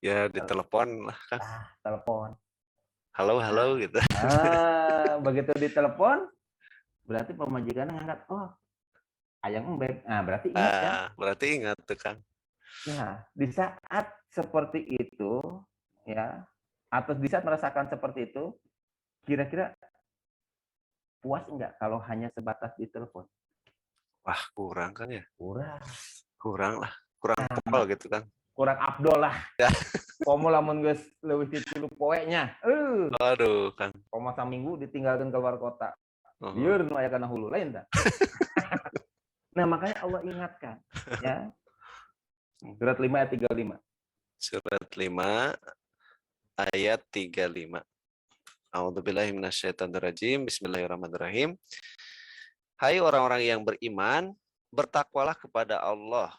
Ya ditelepon lah kan. Telepon. Halo gitu. Begitu ditelepon, berarti pemajikannya ngangkat, oh, ayang embek. Nah, berarti ingat kan? Berarti ingat tuh Kang. Nah, di saat seperti itu, ya, atau di saat merasakan seperti itu, kira-kira puas enggak kalau hanya sebatas ditelepon? Wah, kurang kan ya? Kurang. Kurang lah. Kurang pol gitu kan. Kurang abdol lah. Ya. Komo lamun geus leuwih ti 3 poenya. Aduh, Kang. Komo saminggu ditinggalkan keluar kota. Uh-huh. Lieur nu aya kana hulu lain tah. Nah, makanya Allah ingatkan, ya. Surat 5 ayat 35. Surat 5 ayat 35. A'udzubillahi minasyaitonirrajim. Bismillahirrahmanirrahim. Hai orang-orang yang beriman, bertakwalah kepada Allah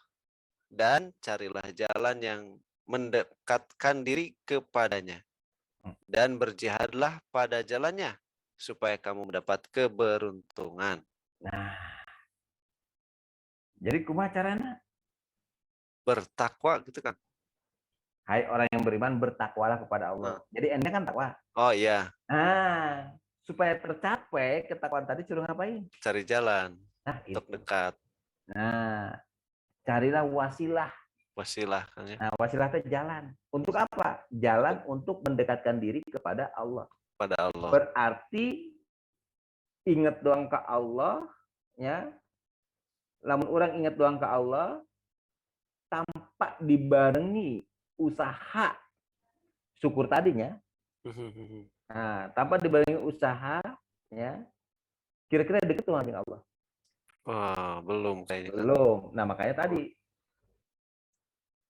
dan carilah jalan yang mendekatkan diri kepadanya. Dan berjihadlah pada jalannya supaya kamu mendapat keberuntungan. Nah, jadi kumaha carana? Bertakwa gitu kan. Hai orang yang beriman, bertakwalah kepada Allah. Jadi endnya kan takwa. Oh iya. Nah, supaya tercapai ketakwaan tadi suruh ngapain? Cari jalan untuk itu. dekat. Nah, carilah wasilah. Wasilah kan ya. Nah, wasilah itu jalan. Untuk apa? Jalan untuk mendekatkan diri kepada Allah. Pada Allah. Berarti ingat doang ke Allah, ya. Lamun orang ingat doang ke Allah, tanpa dibarengi usaha syukur tadinya. Nah, tanpa dibarengi usaha, ya. Kira-kira deket tuh dengan Allah. Belum kayaknya. Belum. Nah, makanya tadi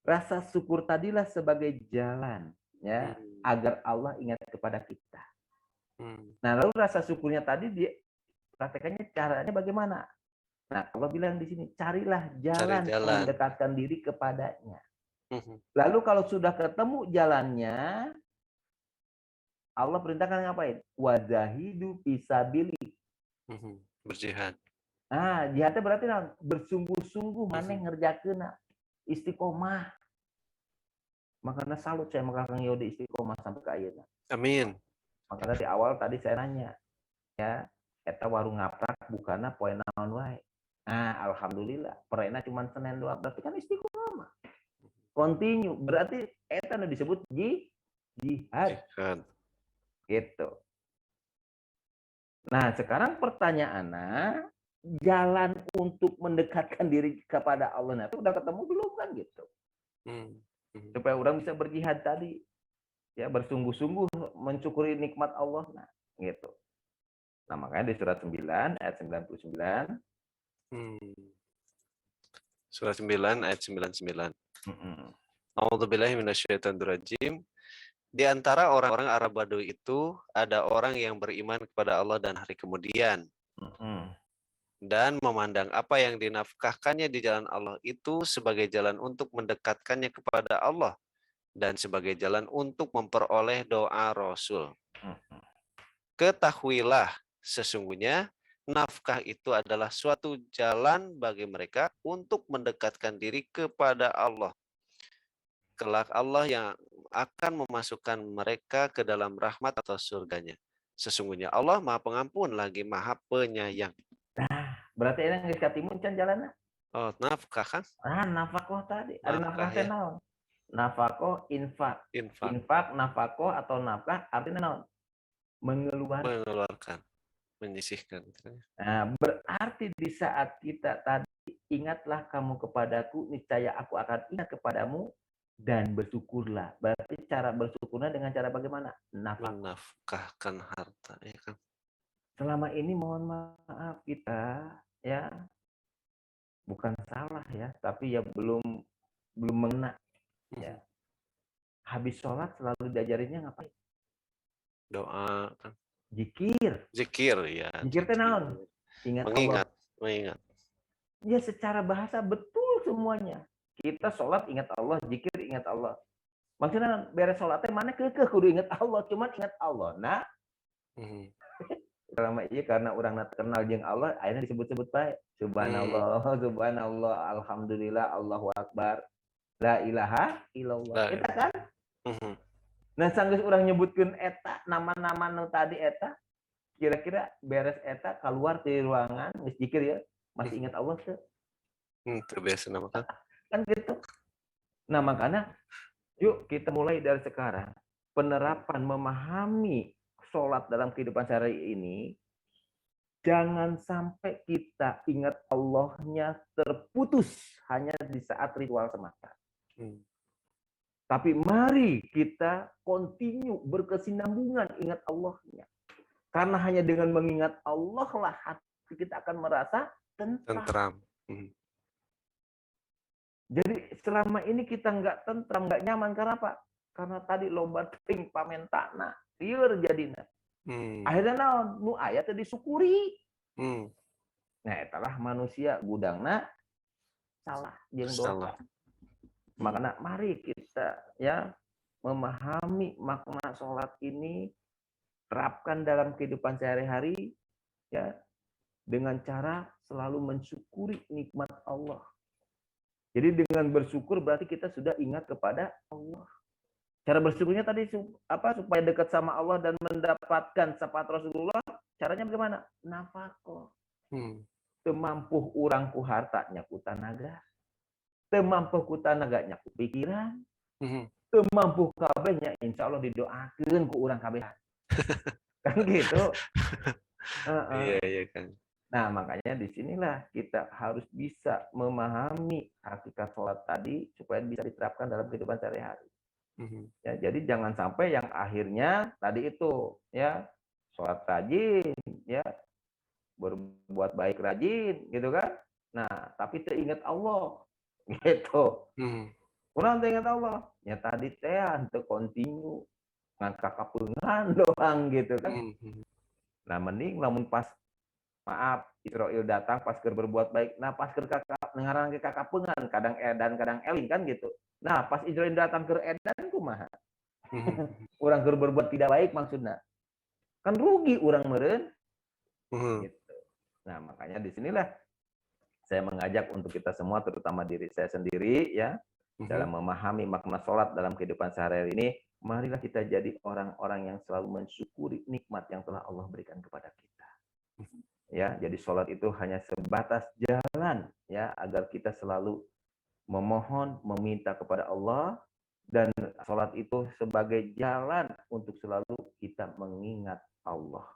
rasa syukur tadilah sebagai jalan, ya, agar Allah ingat kepada kita. Nah, lalu rasa syukurnya tadi dia praktekannya caranya bagaimana? Nah, Allah bilang di sini, carilah jalan yang mendekatkan diri kepadanya. Lalu kalau sudah ketemu jalannya, Allah perintahkan ngapain? Wajahidu fisabili. Berjihad. Nah, jihadnya berarti bersungguh-sungguh mana ngerjakeun istiqomah. Makanya salut saya sama Kang Yodi istiqomah sampai ke ayeuna. Amin. Makanya di awal tadi saya nanya, ya, eta warung ngaprak bukana poe naon wae. Nah, alhamdulillah, perena cuma Senin doang, berarti kan istiqomah. Continue, berarti eta nu disebut jihad. Gitu. Nah, sekarang pertanyaannya, jalan untuk mendekatkan diri kepada Allah itu udah ketemu belum kan gitu? Supaya orang bisa berjihad tadi, ya, bersungguh-sungguh mencukuri nikmat Allah, nah, gitu. Nah, makanya di surat 9 ayat 99. Surat 9 ayat 99. A'udzubillahi minasyaitonirrajim. Di antara orang-orang Arab Badui itu ada orang yang beriman kepada Allah dan hari kemudian. Dan memandang apa yang dinafkahkannya di jalan Allah itu sebagai jalan untuk mendekatkannya kepada Allah dan sebagai jalan untuk memperoleh doa Rasul. Ketahuilah, sesungguhnya nafkah itu adalah suatu jalan bagi mereka untuk mendekatkan diri kepada Allah. Kelak Allah yang akan memasukkan mereka ke dalam rahmat atau surganya. Sesungguhnya Allah Maha Pengampun lagi Maha Penyayang. Berarti ini geus katimun can jalanna. Oh, nafkah kan? Nafkah tadi. Ada nafkah Nafkah teh ya. naon? Nafkah infak. Infak, Infak, nafkah atau nafkah artinya naon? Mengeluarkan. mengeluarkan, menyisihkan. Nah, berarti di saat kita tadi ingatlah kamu kepadaku, niscaya aku akan ingat kepadamu dan bersyukurlah. Berarti cara bersyukurnya dengan cara bagaimana? Nafkah. Menafkahkan harta, ya kan? Selama ini mohon maaf kita ya bukan salah ya, tapi ya belum mengena. Ya. Habis sholat selalu diajarinnya ngapain? Doa, kan? Zikir. Zikir, ya. Zikir teh naon? Ingat Allah. Mengingat. Ya secara bahasa betul semuanya. Kita sholat ingat Allah, zikir ingat Allah. Maksudnya beres sholatnya mana kekeh kudu ingat Allah, cuman ingat Allah. Nah, selama ini karena orang kenal jeung Allah, akhirnya disebut-sebut baik. Subhanallah, subhanallah, alhamdulillah, Allahu akbar, la ilaha illallah. Eta kan? Nah, sanggeus urang nyebutkeun eta, nama-nama nu tadi eta, kira-kira beres eta keluar dari ruangan, geus zikir ya, masih ingat Allah teu? Terbiasa nama kan? Kan gitu. Nah, makanya yuk kita mulai dari sekarang. Penerapan memahami sholat dalam kehidupan sehari ini, jangan sampai kita ingat Allahnya terputus hanya di saat ritual semata. Tapi mari kita continue berkesinambungan ingat Allahnya. Karena hanya dengan mengingat Allah lah hati kita akan merasa tentram. Jadi selama ini kita nggak tentram, nggak nyaman. Karena apa? Karena tadi loba ting pamentana, lieur jadina. Akhirnya naon? Nu aya teh disyukuri. Nah, etalah manusia gudangna salah jeung dosa. Makanya mari kita ya memahami makna sholat ini, terapkan dalam kehidupan sehari-hari ya dengan cara selalu mensyukuri nikmat Allah. Jadi dengan bersyukur berarti kita sudah ingat kepada Allah. Cara bersyukurnya tadi apa? Supaya dekat sama Allah dan mendapatkan syafaat Rasulullah. Caranya bagaimana? Nafkah. Teu mampu urang ku hartanya ku tanaga. Teu mampu ku tanaganya ku pikiran. Teu mampu kabehnya insyaallah didoakeun ku urang kabeh. Kan gitu. Iya kan. Nah, makanya disinilah kita harus bisa memahami hakikat sholat tadi supaya bisa diterapkan dalam kehidupan sehari-hari. Ya, jadi jangan sampai yang akhirnya tadi itu ya sholat rajin, ya berbuat baik rajin, gitu kan? Nah, tapi teringat Allah, gitu. Kurang teringat Allah, ya tadi teh untuk continue ngan kakapungan doang gitu kan? Nah, mending namun pas maaf Israel datang pas keur berbuat baik, nah pas keur kakak nengaran ke kakapungan kadang edan kadang eling kan gitu. Nah pas Israel datang keur edan kumaha? Urang keur berbuat tidak baik maksudnya kan rugi urang meureun gitu. Nah makanya disinilah saya mengajak untuk kita semua terutama diri saya sendiri ya dalam memahami makna sholat dalam kehidupan sehari-hari ini, marilah kita jadi orang-orang yang selalu mensyukuri nikmat yang telah Allah berikan kepada kita. Ya, jadi sholat itu hanya sebatas jalan ya agar kita selalu memohon, meminta kepada Allah, dan sholat itu sebagai jalan untuk selalu kita mengingat Allah.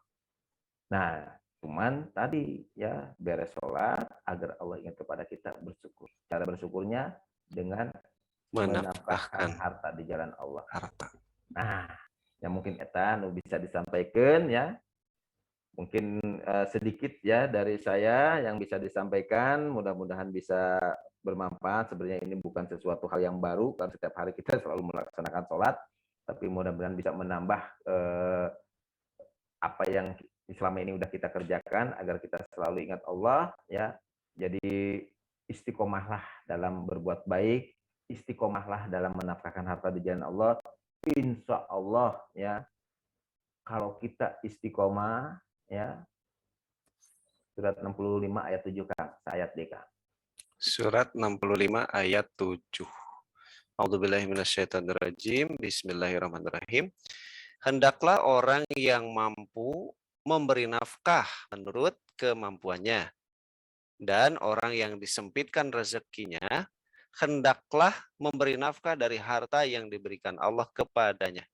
Nah, cuman tadi ya beres sholat agar Allah ingat kepada kita bersyukur. Cara bersyukurnya dengan menafkahkan harta di jalan Allah. Nah, ya mungkin eta nu bisa disampaikan ya. Mungkin sedikit ya dari saya yang bisa disampaikan, mudah-mudahan bisa bermanfaat. Sebenarnya ini bukan sesuatu hal yang baru, karena setiap hari kita selalu melaksanakan sholat, tapi mudah-mudahan bisa menambah apa yang selama ini udah kita kerjakan, agar kita selalu ingat Allah, ya. Jadi istiqomahlah dalam berbuat baik, istiqomahlah dalam menafkahkan harta di jalan Allah. Insya Allah ya, kalau kita istiqomah ya, surat 65 ayat 7 Kang, ayat D Kang. Surat 65 ayat 7. A'udzubillahiminasyaitonirrajim. Bismillahirrahmanirrahim. Hendaklah orang yang mampu memberi nafkah menurut kemampuannya, dan orang yang disempitkan rezekinya hendaklah memberi nafkah dari harta yang diberikan Allah kepadanya.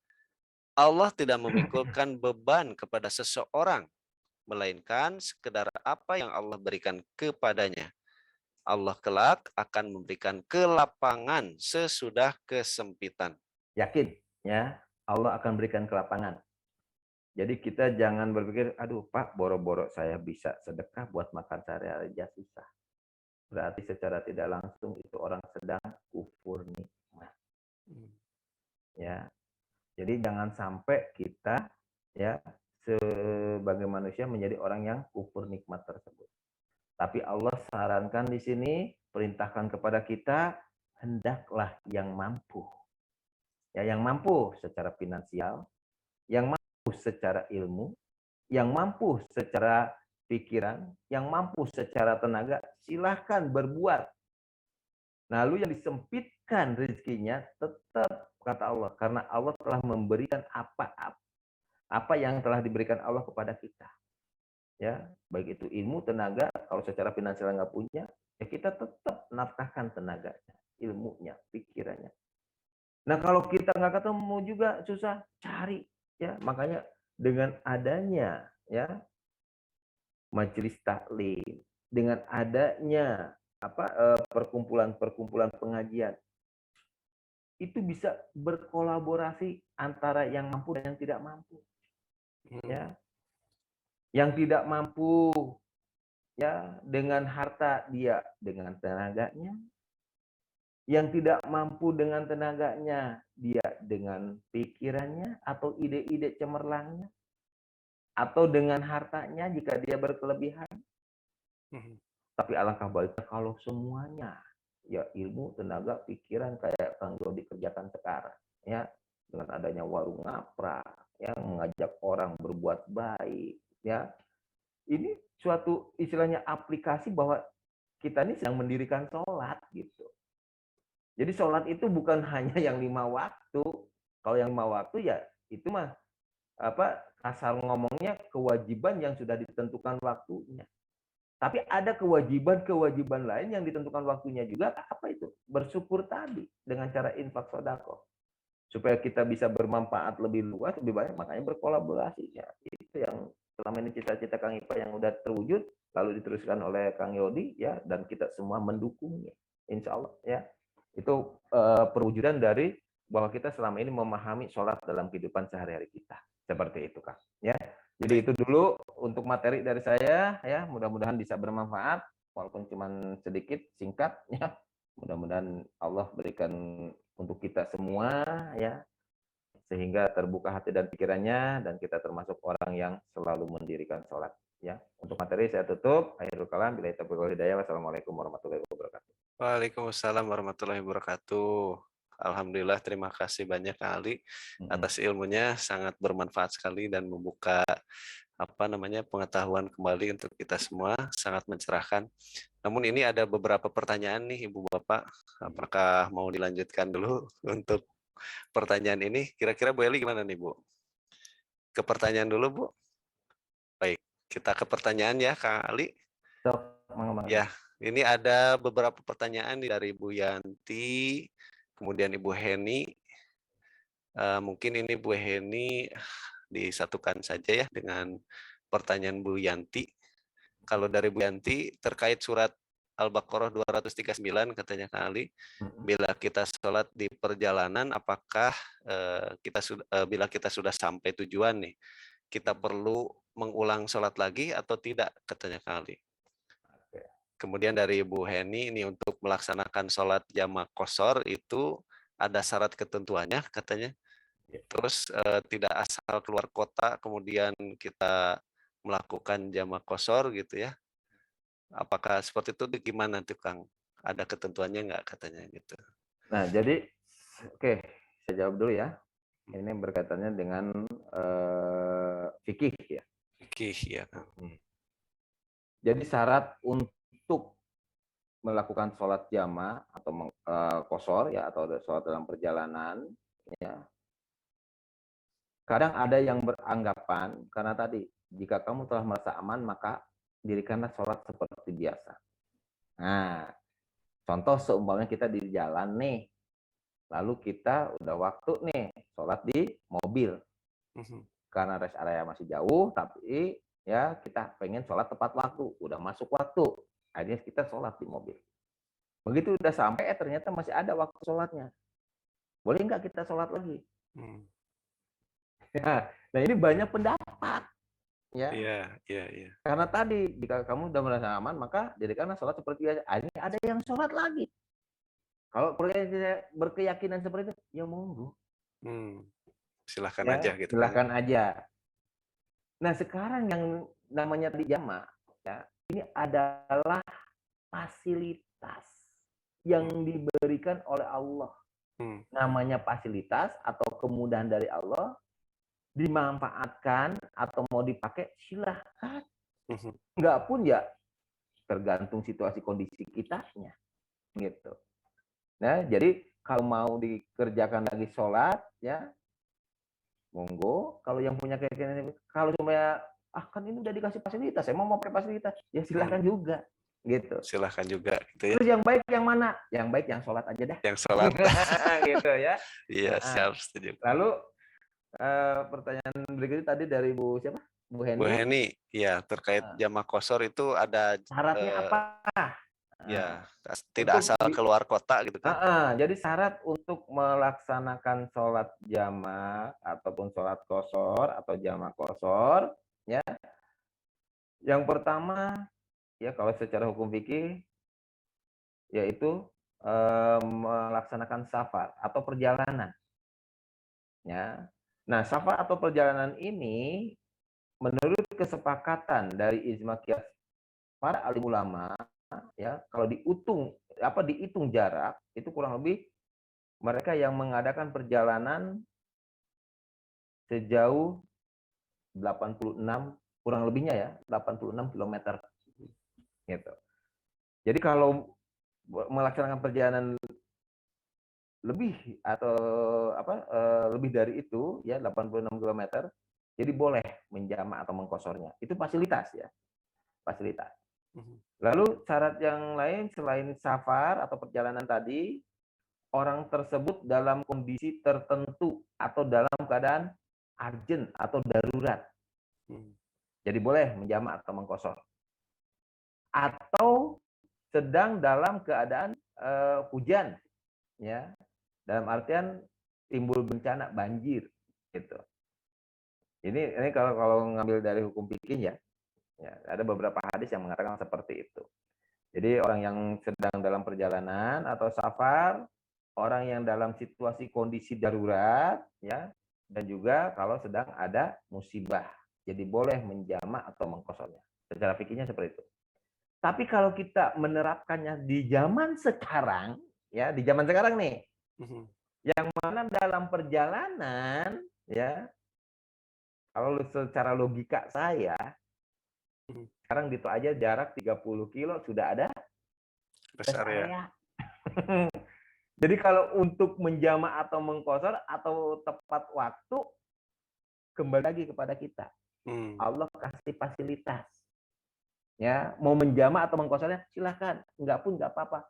Allah tidak memikulkan beban kepada seseorang, melainkan sekedar apa yang Allah berikan kepadanya. Allah kelak akan memberikan kelapangan sesudah kesempitan. Yakin ya, Allah akan berikan kelapangan. Jadi kita jangan berpikir, aduh Pak, boro-boro saya bisa sedekah buat makan sehari-hari aja susah. Berarti secara tidak langsung itu orang sedang kufur nikmat. Ya, jadi jangan sampai kita ya sebagai manusia menjadi orang yang kufur nikmat tersebut. Tapi Allah sarankan di sini, perintahkan kepada kita, hendaklah yang mampu. Ya, yang mampu secara finansial, yang mampu secara ilmu, yang mampu secara pikiran, yang mampu secara tenaga, silahkan berbuat. Lalu yang disempitkan rezekinya tetap kata Allah, karena Allah telah memberikan apa yang telah diberikan Allah kepada kita. Ya, baik itu ilmu, tenaga. Kalau secara finansial nggak punya, ya kita tetap nafkahkan tenaganya, ilmunya, pikirannya. Nah, kalau kita nggak ketemu juga susah, cari ya. Makanya dengan adanya ya majelis taklim, dengan adanya perkumpulan-perkumpulan pengajian, itu bisa berkolaborasi antara yang mampu dan yang tidak mampu. Ya, yang tidak mampu ya dengan harta dia dengan tenaganya, yang tidak mampu dengan tenaganya dia dengan pikirannya atau ide-ide cemerlangnya, atau dengan hartanya jika dia berkelebihan. Tapi alangkah baiknya kalau semuanya ya, ilmu, tenaga, pikiran kayak Kang Dodi kerjakan sekarang ya, dengan adanya warung ngapra yang mengajak orang berbuat baik ya. Ini suatu istilahnya aplikasi bahwa kita ini sedang mendirikan sholat gitu. Jadi sholat itu bukan hanya yang 5 waktu. Kalau yang 5 waktu ya itu mah kasar ngomongnya kewajiban yang sudah ditentukan waktunya. Tapi ada kewajiban-kewajiban lain yang ditentukan waktunya juga, apa itu? Bersyukur tadi dengan cara infak sedekah. Supaya kita bisa bermanfaat lebih luas, lebih banyak, makanya berkolaborasi ya. Itu yang selama ini cita-cita Kang Ipa yang udah terwujud, lalu diteruskan oleh Kang Yodi ya, dan kita semua mendukungnya. Insya Allah ya. Itu perwujudan dari bahwa kita selama ini memahami sholat dalam kehidupan sehari-hari kita. Seperti itu Kang. Ya. Jadi itu dulu untuk materi dari saya ya, mudah-mudahan bisa bermanfaat walaupun cuma sedikit singkat ya. Mudah-mudahan Allah berikan untuk kita semua ya, sehingga terbuka hati dan pikirannya dan kita termasuk orang yang selalu mendirikan sholat ya. Untuk materi saya tutup. Akhirul kalam, billahi taufiq wal hidayah. Wassalamualaikum warahmatullahi wabarakatuh. Waalaikumsalam warahmatullahi wabarakatuh. Alhamdulillah, terima kasih banyak Kang Ali atas ilmunya, sangat bermanfaat sekali dan membuka pengetahuan kembali untuk kita semua, sangat mencerahkan. Namun ini ada beberapa pertanyaan nih Ibu Bapak, apakah mau dilanjutkan dulu untuk pertanyaan ini? Kira-kira Bu Eli gimana nih Bu? Ke pertanyaan dulu Bu. Baik, kita ke pertanyaan ya Kang Ali. Ya, ini ada beberapa pertanyaan dari Bu Yanti, kemudian Ibu Heni. Mungkin ini Bu Heni disatukan saja ya dengan pertanyaan Bu Yanti. Kalau dari Bu Yanti terkait surat Al-Baqarah 239 katanya Kang Ali, bila kita sholat di perjalanan, apakah bila kita sudah sampai tujuan nih, kita perlu mengulang sholat lagi atau tidak katanya Kang Ali. Kemudian dari Ibu Heni, ini untuk melaksanakan sholat jamak qashar itu ada syarat ketentuannya katanya. Terus tidak asal keluar kota kemudian kita melakukan jamak qashar gitu ya. Apakah seperti itu, gimana tuh Kang? Ada ketentuannya nggak katanya gitu. Nah, jadi oke, saya jawab dulu ya. Ini berkaitannya dengan fikih ya. Fikih ya, Kang. Jadi syarat untuk melakukan sholat jamaah atau qashar ya, atau sholat dalam perjalanan ya. Kadang ada yang beranggapan karena tadi jika kamu telah merasa aman maka dirikanlah sholat seperti biasa. Nah, contoh seumpamanya kita di jalan nih, lalu kita udah waktu nih sholat di mobil karena rest area masih jauh, tapi ya kita pengen sholat tepat waktu, udah masuk waktu, akhirnya kita sholat di mobil. Begitu udah sampai, ternyata masih ada waktu sholatnya. Boleh nggak kita sholat lagi? Nah, ini banyak pendapat, ya. Iya. Karena tadi jika kamu sudah merasa aman, maka jadikanlah sholat seperti biasa. Akhirnya ada yang sholat lagi. Kalau berkeyakinan seperti itu, ya monggo. Silahkan Ya, aja gitu silahkan kan. aja. Nah, sekarang yang namanya tadi jamaah, ya, ini adalah fasilitas yang diberikan oleh Allah. Namanya fasilitas atau kemudahan dari Allah, dimanfaatkan atau mau dipakai silahkan. Enggak pun ya tergantung situasi kondisi kitanya gitu. Nah, jadi kalau mau dikerjakan lagi sholat ya monggo. Kalau yang punya keyakinan, kalau cuma kan ini udah dikasih fasilitas, saya mau pakai fasilitas ya silahkan juga gitu. Silahkan juga gitu ya. Terus yang baik yang mana? Yang baik yang sholat aja dah. Yang sholat. Gitu ya. Iya, siap, setuju. Lalu pertanyaan berikutnya tadi dari Bu siapa? Bu Heni. Bu Heni, ya terkait jamaah qashar itu ada syaratnya apa? Ya, tidak asal keluar kota gitu kan. Jadi syarat untuk melaksanakan sholat jamaah ataupun sholat qashar atau jamaah qashar ya. Yang pertama ya kalau secara hukum fikih yaitu melaksanakan safar atau perjalanan. Ya. Nah, safar atau perjalanan ini menurut kesepakatan dari ijma qiyas para alim ulama ya, kalau dihitung jarak itu kurang lebih mereka yang mengadakan perjalanan sejauh 86 kurang lebihnya ya 86 km gitu. Jadi kalau melaksanakan perjalanan lebih atau lebih dari itu ya 86 km, jadi boleh menjamak atau mengqasharnya. Itu fasilitas ya. Fasilitas. Lalu syarat yang lain selain safar atau perjalanan tadi, orang tersebut dalam kondisi tertentu atau dalam keadaan urgent atau darurat. Jadi boleh menjamak atau mengqashar. Atau sedang dalam keadaan hujan ya. Dalam artian timbul bencana banjir gitu. Ini kalau ngambil dari hukum fikih ya, ada beberapa hadis yang mengatakan seperti itu. Jadi orang yang sedang dalam perjalanan atau safar, orang yang dalam situasi kondisi darurat ya, dan juga kalau sedang ada musibah. Jadi boleh menjamak atau mengqasharnya. Secara fikihnya seperti itu. Tapi kalau kita menerapkannya di zaman sekarang, ya di zaman sekarang nih, yang mana dalam perjalanan ya, kalau secara logika saya, sekarang gitu aja jarak 30 kilo sudah ada rest area. Jadi kalau untuk menjamak atau mengqashar atau tepat waktu, kembali lagi kepada kita. Allah kasih fasilitas. Ya, mau menjamak atau mengqasharnya silahkan, enggak pun enggak apa-apa.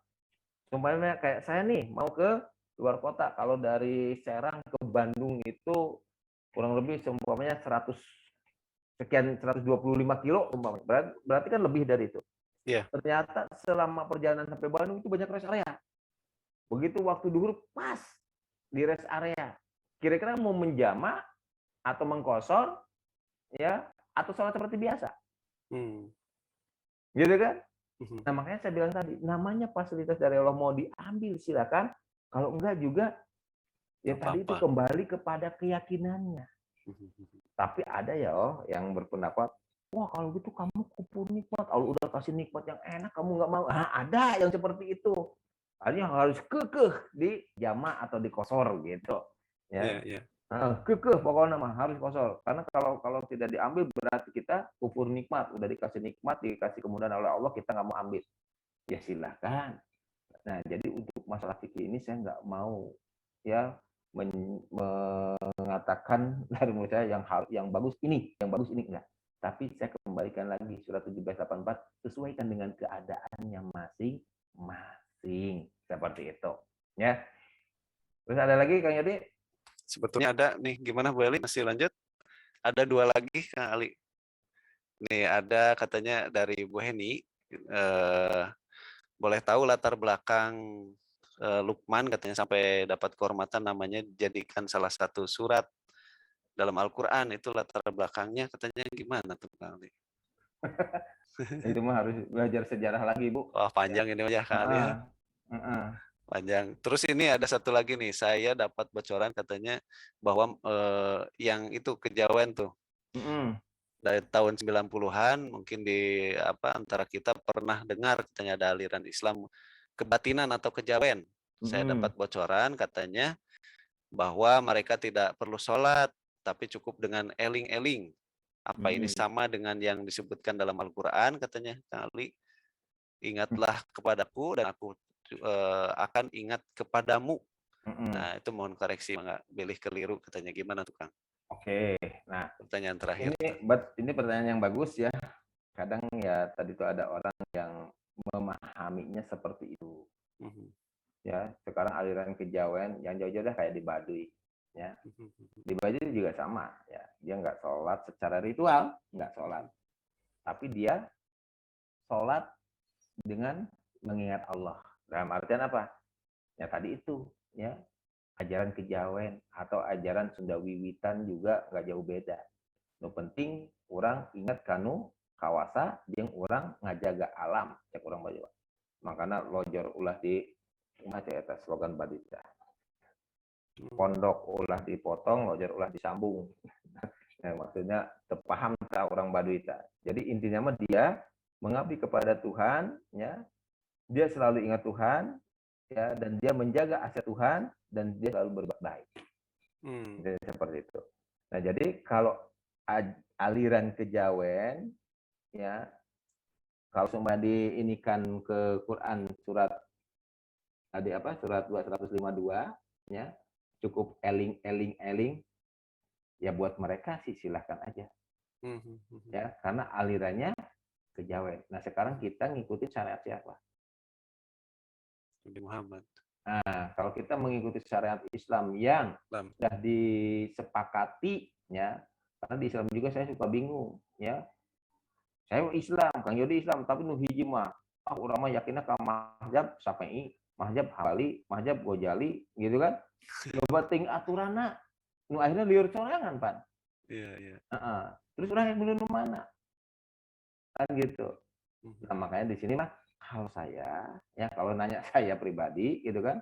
Umpamanya kayak saya nih mau ke luar kota, kalau dari Serang ke Bandung itu kurang lebih seumpamanya 125 kilo umpamanya. Berarti kan lebih dari itu. Yeah. Ternyata selama perjalanan sampai Bandung itu banyak rest area. Begitu waktu duhur pas di rest area. Kira-kira mau menjamak atau mengqashar ya atau sholat seperti biasa. Gitu kan? Nah, makanya saya bilang tadi, namanya fasilitas dari Allah mau diambil silakan, kalau enggak juga ya tadi itu kembali kepada keyakinannya. Tapi ada ya yang berpendapat, wah kalau gitu kamu kupur nikmat, kalau udah kasih nikmat yang enak kamu nggak mau. Ada yang seperti itu. Artinya harus kekeh di jama atau di kosor gitu. Ya. Kekeh pokoknya mah harus kosor. Karena kalau tidak diambil berarti kita kufur nikmat. Udah dikasih nikmat, dikasih kemudahan oleh Allah, kita nggak mau ambil. Ya silahkan. Nah, jadi untuk masalah fikih ini saya nggak mau ya mengatakan dari mulut saya yang bagus ini, enggak. Tapi saya kembalikan lagi surat 1784 sesuaikan dengan keadaannya masing-masing seperti itu. Ya. Terus ada lagi Kang Yodi? Sebetulnya ada nih, gimana Bu Eli? Masih lanjut? Ada 2 lagi Kang Ali. Nih ada katanya dari Bu Heni, boleh tahu latar belakang Luqman katanya sampai dapat kehormatan namanya jadikan salah satu surat dalam Al-Quran, itu latar belakangnya katanya gimana tuh Kang Ali? Itu mah harus belajar sejarah lagi, Bu. Wah panjang ini ya Kang Ali ya. Panjang. Terus ini ada satu lagi nih, saya dapat bocoran katanya bahwa yang itu kejawen tuh dari tahun 90-an mungkin di antara kita pernah dengar katanya ada aliran Islam kebatinan atau kejawen. Saya dapat bocoran katanya bahwa mereka tidak perlu sholat tapi cukup dengan eling-eling. Apa ini sama dengan yang disebutkan dalam Al-Qur'an katanya Kang Ali? Ingatlah kepadaku dan aku akan ingat kepadamu. Nah, itu mohon koreksi, nggak pilih keliru katanya. Gimana tuh, Kang? Oke, nah Pertanyaan terakhir. Ini pertanyaan yang bagus ya. Kadang ya tadi itu ada orang yang memahaminya seperti itu. Ya, sekarang aliran kejawen yang jauh-jauh dah kayak di Baduy. Ya, di Baduy juga sama. Ya, dia nggak sholat secara ritual, nggak sholat. Tapi dia sholat dengan mengingat Allah. Dalam artian apa? Ya tadi itu, ya ajaran kejawen atau ajaran Sunda Wiwitan juga nggak jauh beda. No penting orang ingat kanu kawasa yang orang ngajaga alam cek orang Bajawa. Makanya lojor ulah di macam eta slogan badita. Pondok ulah dipotong, lojor ulah disambung. Nah, maksudnya terpaham tak orang Baduita. Jadi intinya mah dia mengabdi kepada Tuhan, ya. Dia selalu ingat Tuhan, ya, dan dia menjaga aset Tuhan dan dia selalu berbuat baik. Jadi seperti itu. Nah, jadi kalau aliran kejawen, ya, kalau cuma diinikan ke Quran surat tadi apa surat 252, ya, cukup eling, ya buat mereka sih silahkan aja, ya, karena alirannya kejawen. Nah, sekarang kita ngikutin syariat siapa? Nabi Muhammad. Nah, kalau kita mengikuti syariat Islam yang sudah disepakati, ya, karena di Islam juga saya suka bingung, ya. Saya Islam, Kang Yodi Islam, tapi nu hiji mah, urang mah yakinna ka mazhab Syafi'i, mazhab Hambali, mazhab Ghazali, gitu kan. Coba ting aturana, nu akhirnya liur sorangan, Pan. Iya. Terus orang yang bener mana? Kan gitu. Nah, makanya di sini mah kalau saya, ya kalau nanya saya pribadi gitu kan,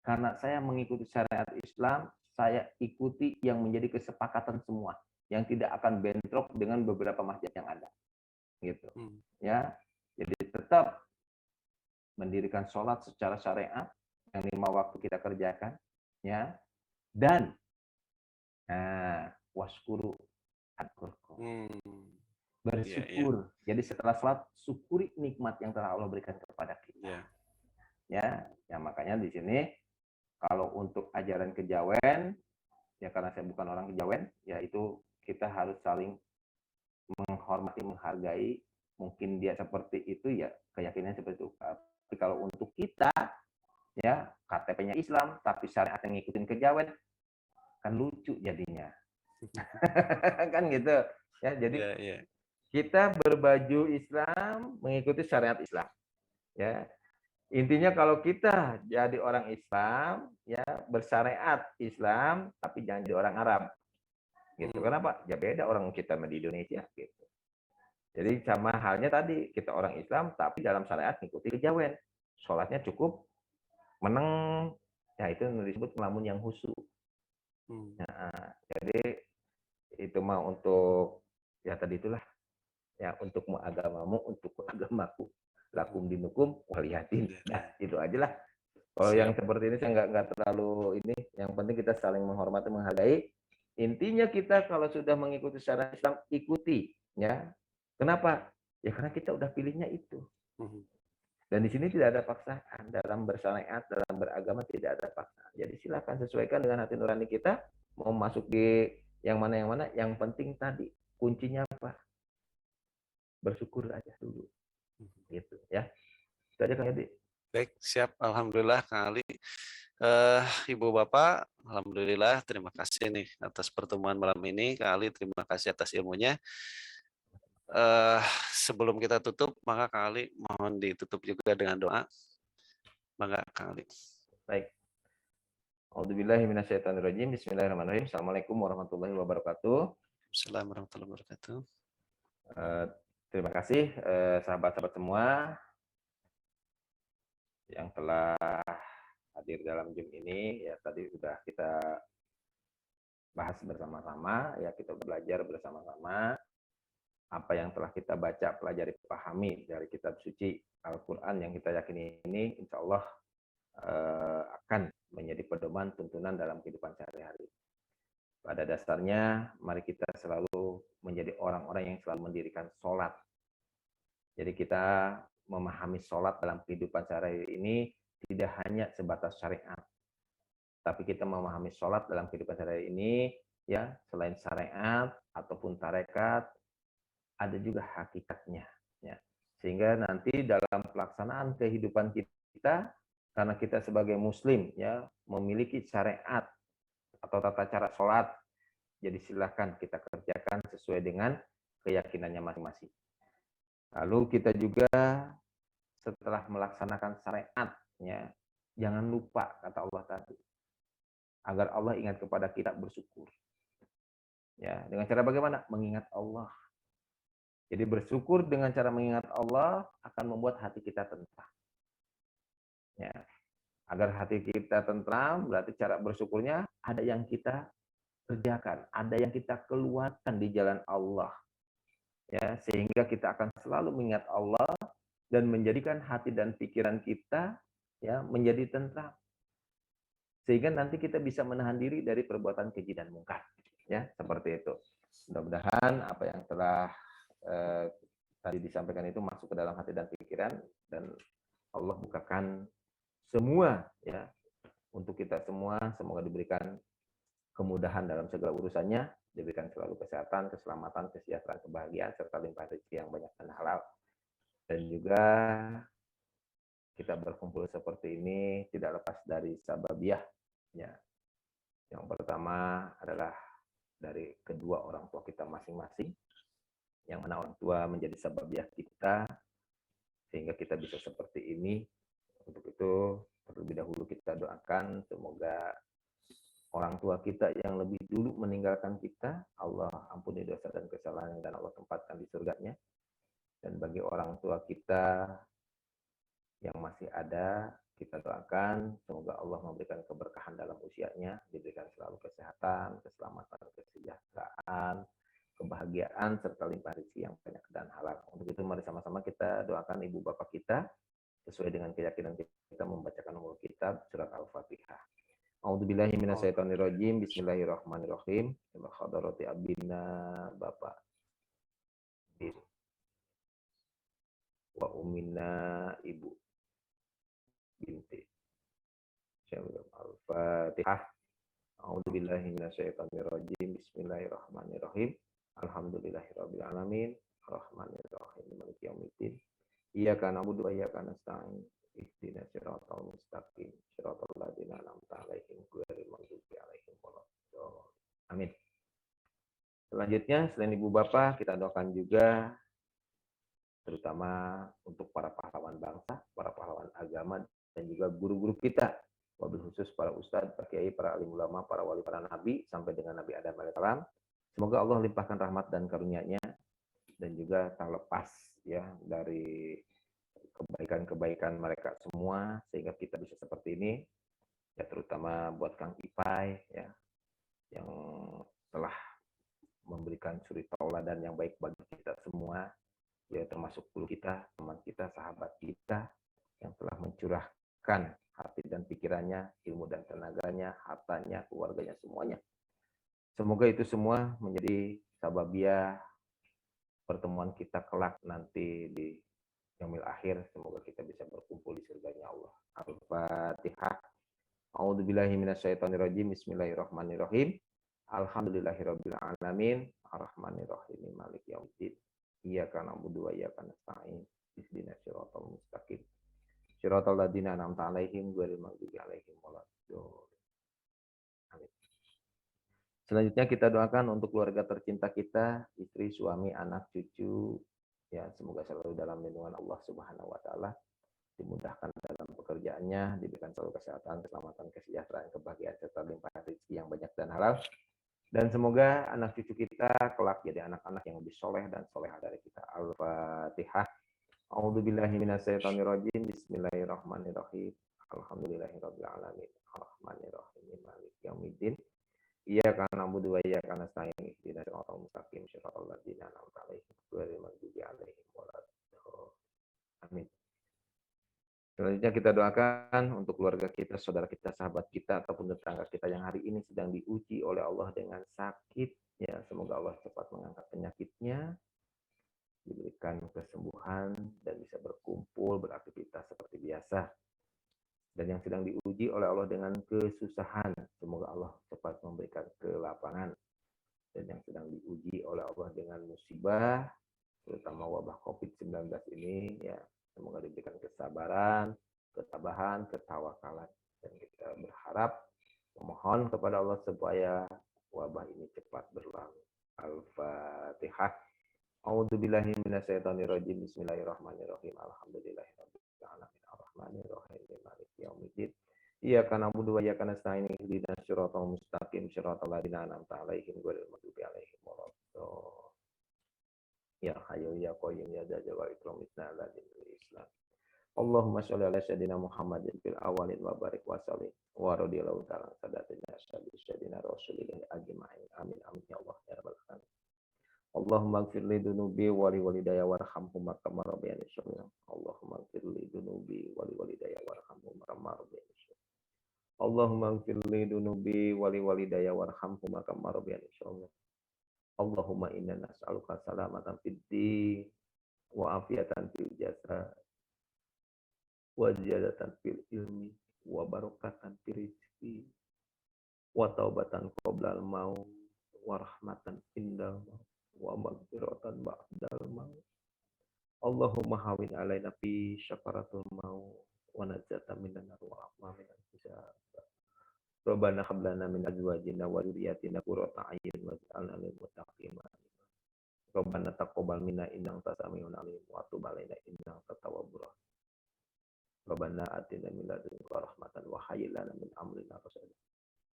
karena saya mengikuti syariat Islam, saya ikuti yang menjadi kesepakatan semua, yang tidak akan bentrok dengan beberapa mazhab yang ada, gitu. Ya, jadi tetap mendirikan sholat secara syariat yang 5 waktu kita kerjakan, ya, dan waskuru adkurkum. Bersyukur. Jadi setelah sholat, syukuri nikmat yang telah Allah berikan kepada kita. Ya, makanya di sini kalau untuk ajaran kejawen, ya karena saya bukan orang kejawen, ya itu kita harus saling menghormati, menghargai. Mungkin dia seperti itu, ya keyakinannya seperti itu. Tapi kalau untuk kita, ya KTP-nya Islam, tapi syariat yang ngikutin kejawen, kan lucu jadinya. Kan gitu. Ya, jadi kita berbaju Islam, mengikuti syariat Islam. Ya, intinya kalau kita jadi orang Islam, ya bersyariat Islam, tapi jangan jadi orang Arab. Gitu. Kenapa? Ya beda orang kita di Indonesia. Gitu. Jadi sama halnya tadi, kita orang Islam, tapi dalam syariat mengikuti kejawen. Sholatnya cukup meneng, ya itu disebut melamun yang husu. Nah, jadi itu mah untuk, ya tadi itulah, ya untukmu agamamu, untukku agamaku. lakum dinukum waliyadin. Nah, itu aja lah. Kalau Siap. yang seperti ini saya nggak terlalu ini. Yang penting kita saling menghormati, menghargai. Intinya kita kalau sudah mengikuti syariat Islam, ikuti. Ya, kenapa? Ya karena kita udah pilihnya itu. Dan di sini tidak ada paksaan dalam bersyariat, dalam beragama tidak ada paksaan. Jadi silakan sesuaikan dengan hati nurani kita. Mau masuk di yang mana, yang penting tadi kuncinya apa? Bersyukur aja dulu. Gitu ya. Itu aja Kang Edi. Baik, siap. Alhamdulillah Kang Ali. Ibu Bapak, alhamdulillah terima kasih nih atas pertemuan malam ini. Kang Ali, terima kasih atas ilmunya. Sebelum kita tutup, maka Kang Ali mohon ditutup juga dengan doa. Maka Kang Ali. Baik. A'udzubillahiminasyaitonirrajim. Bismillahirrahmanirrahim. Assalamualaikum warahmatullahi wabarakatuh. Assalamualaikum warahmatullahi wabarakatuh. Terima kasih sahabat-sahabat semua yang telah hadir dalam Zoom ini. Ya tadi sudah kita bahas bersama-sama, ya kita belajar bersama-sama apa yang telah kita baca, pelajari, pahami dari kitab suci Al-Quran yang kita yakini ini, insya Allah akan menjadi pedoman tuntunan dalam kehidupan sehari-hari. Pada dasarnya, mari kita selalu menjadi orang-orang yang selalu mendirikan sholat. Jadi kita memahami sholat dalam kehidupan sehari-hari ini tidak hanya sebatas syariat, tapi kita memahami sholat dalam kehidupan sehari-hari ini, ya selain syariat ataupun tarekat, ada juga hakikatnya. Ya. Sehingga nanti dalam pelaksanaan kehidupan kita, karena kita sebagai muslim ya memiliki syariat atau tata cara sholat, jadi silakan kita kerjakan sesuai dengan keyakinannya masing-masing. Lalu kita juga setelah melaksanakan syariatnya, jangan lupa kata Allah tadi, agar Allah ingat kepada kita bersyukur. Ya, dengan cara bagaimana? Mengingat Allah. Jadi bersyukur dengan cara mengingat Allah akan membuat hati kita tentram. Ya. Agar hati kita tentram, berarti cara bersyukurnya ada yang kita kerjakan, ada yang kita keluarkan di jalan Allah. Ya, sehingga kita akan selalu mengingat Allah dan menjadikan hati dan pikiran kita ya menjadi tentram. Sehingga nanti kita bisa menahan diri dari perbuatan keji dan mungkar. Ya, seperti itu. Mudah-mudahan apa yang telah tadi disampaikan itu masuk ke dalam hati dan pikiran, dan Allah bukakan semua ya untuk kita semua. Semoga diberikan kemudahan dalam segala urusannya, diberikan selalu kesehatan, keselamatan, kesejahteraan, kebahagiaan, serta limpah rezeki yang banyak dan halal. Dan juga kita berkumpul seperti ini tidak lepas dari sababiah. Ya. Yang pertama adalah dari kedua orang tua kita masing-masing, yang mana orang tua menjadi sababiah kita sehingga kita bisa seperti ini. Untuk itu terlebih dahulu kita doakan semoga orang tua kita yang lebih dulu meninggalkan kita, Allah ampuni dosa dan kesalahan dan Allah tempatkan di surganya. Dan bagi orang tua kita yang masih ada, kita doakan semoga Allah memberikan keberkahan dalam usianya, diberikan selalu kesehatan, keselamatan, kesejahteraan, kebahagiaan, serta limpah rezeki yang banyak dan halal. Untuk itu mari sama-sama kita doakan ibu bapak kita sesuai dengan keyakinan kita membacakan umul kitab surat Al-Fatihah. A'udzubillahi minasyaitonirrajim. Bismillahirrahmanirrahim. Ila hadarati abdina bapak wa umina ibu binti. Al-Fatihah. A'udzubillahi minasyaitonirrajim. Bismillahirrahmanirrahim. Alhamdulillahirabbil alamin. Arrahmanirrahim. Maliki yaumiddin. Iyyaka na'budu wa iyyaka nasta'in. Ihdinas siratal mustaqim. Siratal ladzina an'amta 'alaihim ghairil maghdubi 'alaihim waladdallin. Amin. Selanjutnya selain ibu bapak, kita doakan juga terutama untuk para pahlawan bangsa, para pahlawan agama, dan juga guru-guru kita, wabil khusus para ustadz, para kiai, para alim ulama, para wali, para nabi, sampai dengan Nabi Adam alaihissalam. Semoga Allah limpahkan rahmat dan karunia-Nya dan juga tak lepas ya dari kebaikan-kebaikan mereka semua sehingga kita bisa seperti ini. Ya terutama buat Kang Ipai ya yang telah memberikan suri tauladan yang baik bagi kita semua. ya termasuk guru kita, teman kita, sahabat kita yang telah mencurahkan hati dan pikirannya, ilmu dan tenaganya, hartanya, keluarganya, semuanya. Semoga itu semua menjadi sababiah pertemuan kita kelak nanti di yaumil akhir. Semoga kita bisa berkumpul di surganya Allah. Al-Fatihah. A'udzubillahi minasyaitonirrajim. Bismillahirrahmanirrahim. Alhamdulillahirabbil alamin. Arrahmanirrahim. Maliki yaumiddin. Iyyaka na'budu wa iyyaka nasta'in. Ihdinas siratal mustaqim. Siratal ladzina an'amta 'alaihim ghairil maghdubi 'alaihim waladdallin. Amin. Selanjutnya kita doakan untuk keluarga tercinta kita, istri, suami, anak, cucu, ya semoga selalu dalam lindungan Allah Subhanahu wa taala, dimudahkan dalam pekerjaannya, diberikan selalu kesehatan, keselamatan, kesejahteraan, kebahagiaan serta limpahan rezeki yang banyak dan halal. Dan semoga anak cucu kita kelak jadi anak-anak yang lebih soleh dan soleha dari kita. Al-Fatihah. A'udzubillahi minasyaitonirrajim. Bismillahirrahmanirrahim. Alhamdulillahirabbil alamin. Arrahmanirrahim. Maliki yaumiddin. Iyyaka na'budu wa iyyaka nasta'in. Ihdinas siratal mustaqim. Siratal ladzina an'amta 'alaihim ghairil maghdubi 'alaihim waladdallin. Amin. Selanjutnya kita doakan untuk keluarga kita, saudara kita, sahabat kita, ataupun tetangga kita yang hari ini sedang diuji oleh Allah dengan sakit. Ya, semoga Allah cepat mengangkat penyakitnya, diberikan kesembuhan, dan bisa berkumpul, beraktivitas seperti biasa. Dan yang sedang diuji oleh Allah dengan kesusahan, semoga Allah cepat memberikan kelapangan. Dan yang sedang diuji oleh Allah dengan musibah, terutama wabah COVID-19 ini, ya semoga diberikan kesabaran, ketabahan, ketawakalan. Dan kita berharap, memohon kepada Allah supaya wabah ini cepat berlalu. Al-Fatihah. A'udzubillahi minasyaitonirrajim. Bismillahirrahmanirrahim. Alhamdulillahirabbil alamin. Arrahmanirrahim. Maliki yaumiddin. Iyyaka na'budu wa iyyaka nasta'in. Ihdinas siratal mustaqim. Siratal ladzina an'amta 'alaihim ghairil maghdubi 'alaihim waladdallin. Ya Hayyu ya Qayyum ya Dzal Jalali wal Ikram ala dinil Islam. Allahumma sholli ala sayyidina Muhammadin fil awwalin wa barik wa sallim wa radhiyallahu ta'ala sadatina sayyidina Rasulillah ajma'in. Amin amin ya Allah ya rabbal alamin. Allahumma ighfir li dunubi wa li walidayya warhamhuma kama rabbayani shaghira. Allahumma ighfir li dunubi wa li walidayya warhamhuma kama rabbayani shaghira. Allahumma ighfir li dunubi wa li walidayya warhamhuma kama rabbayani shaghira. Allahumma inna nas'aluka salamatan fid din wa afiatan fil jasad wa ziyadatan fil ilmi wa barakatan fil rizqi wa taubatan qoblal maut wa rahmatan indal maut wa maghfiratan ba'dal maut. Allahumma hawin alaina fi syakaratul maut wa najatan minan nar wa rahmatan minan hisab. Rabbana hab lana min azwajina wa dzurriyyatina qurrata a'yun waj'alna lil muttaqina imama. Rabbana taqabbal minna innaka samiun alim wa tub 'alaina innaka tawwabur rahim. Rabbana atina min ladunka rahmatan wa hayyi lana min amrina rashada.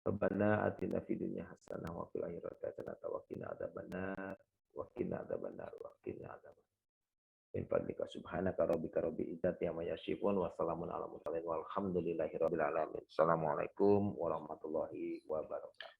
Rabbana atina fid dunya hasanah wa fil akhirati hasanah wa qina adzabannar wa qina adzabannar wa qina adzabannar. Min fadlika subhanaka rabbika rabbil izzati amma yasifun wa salamun alal mursalin walhamdulillahi rabbil alamin. Assalamualaikum warahmatullahi wabarakatuh.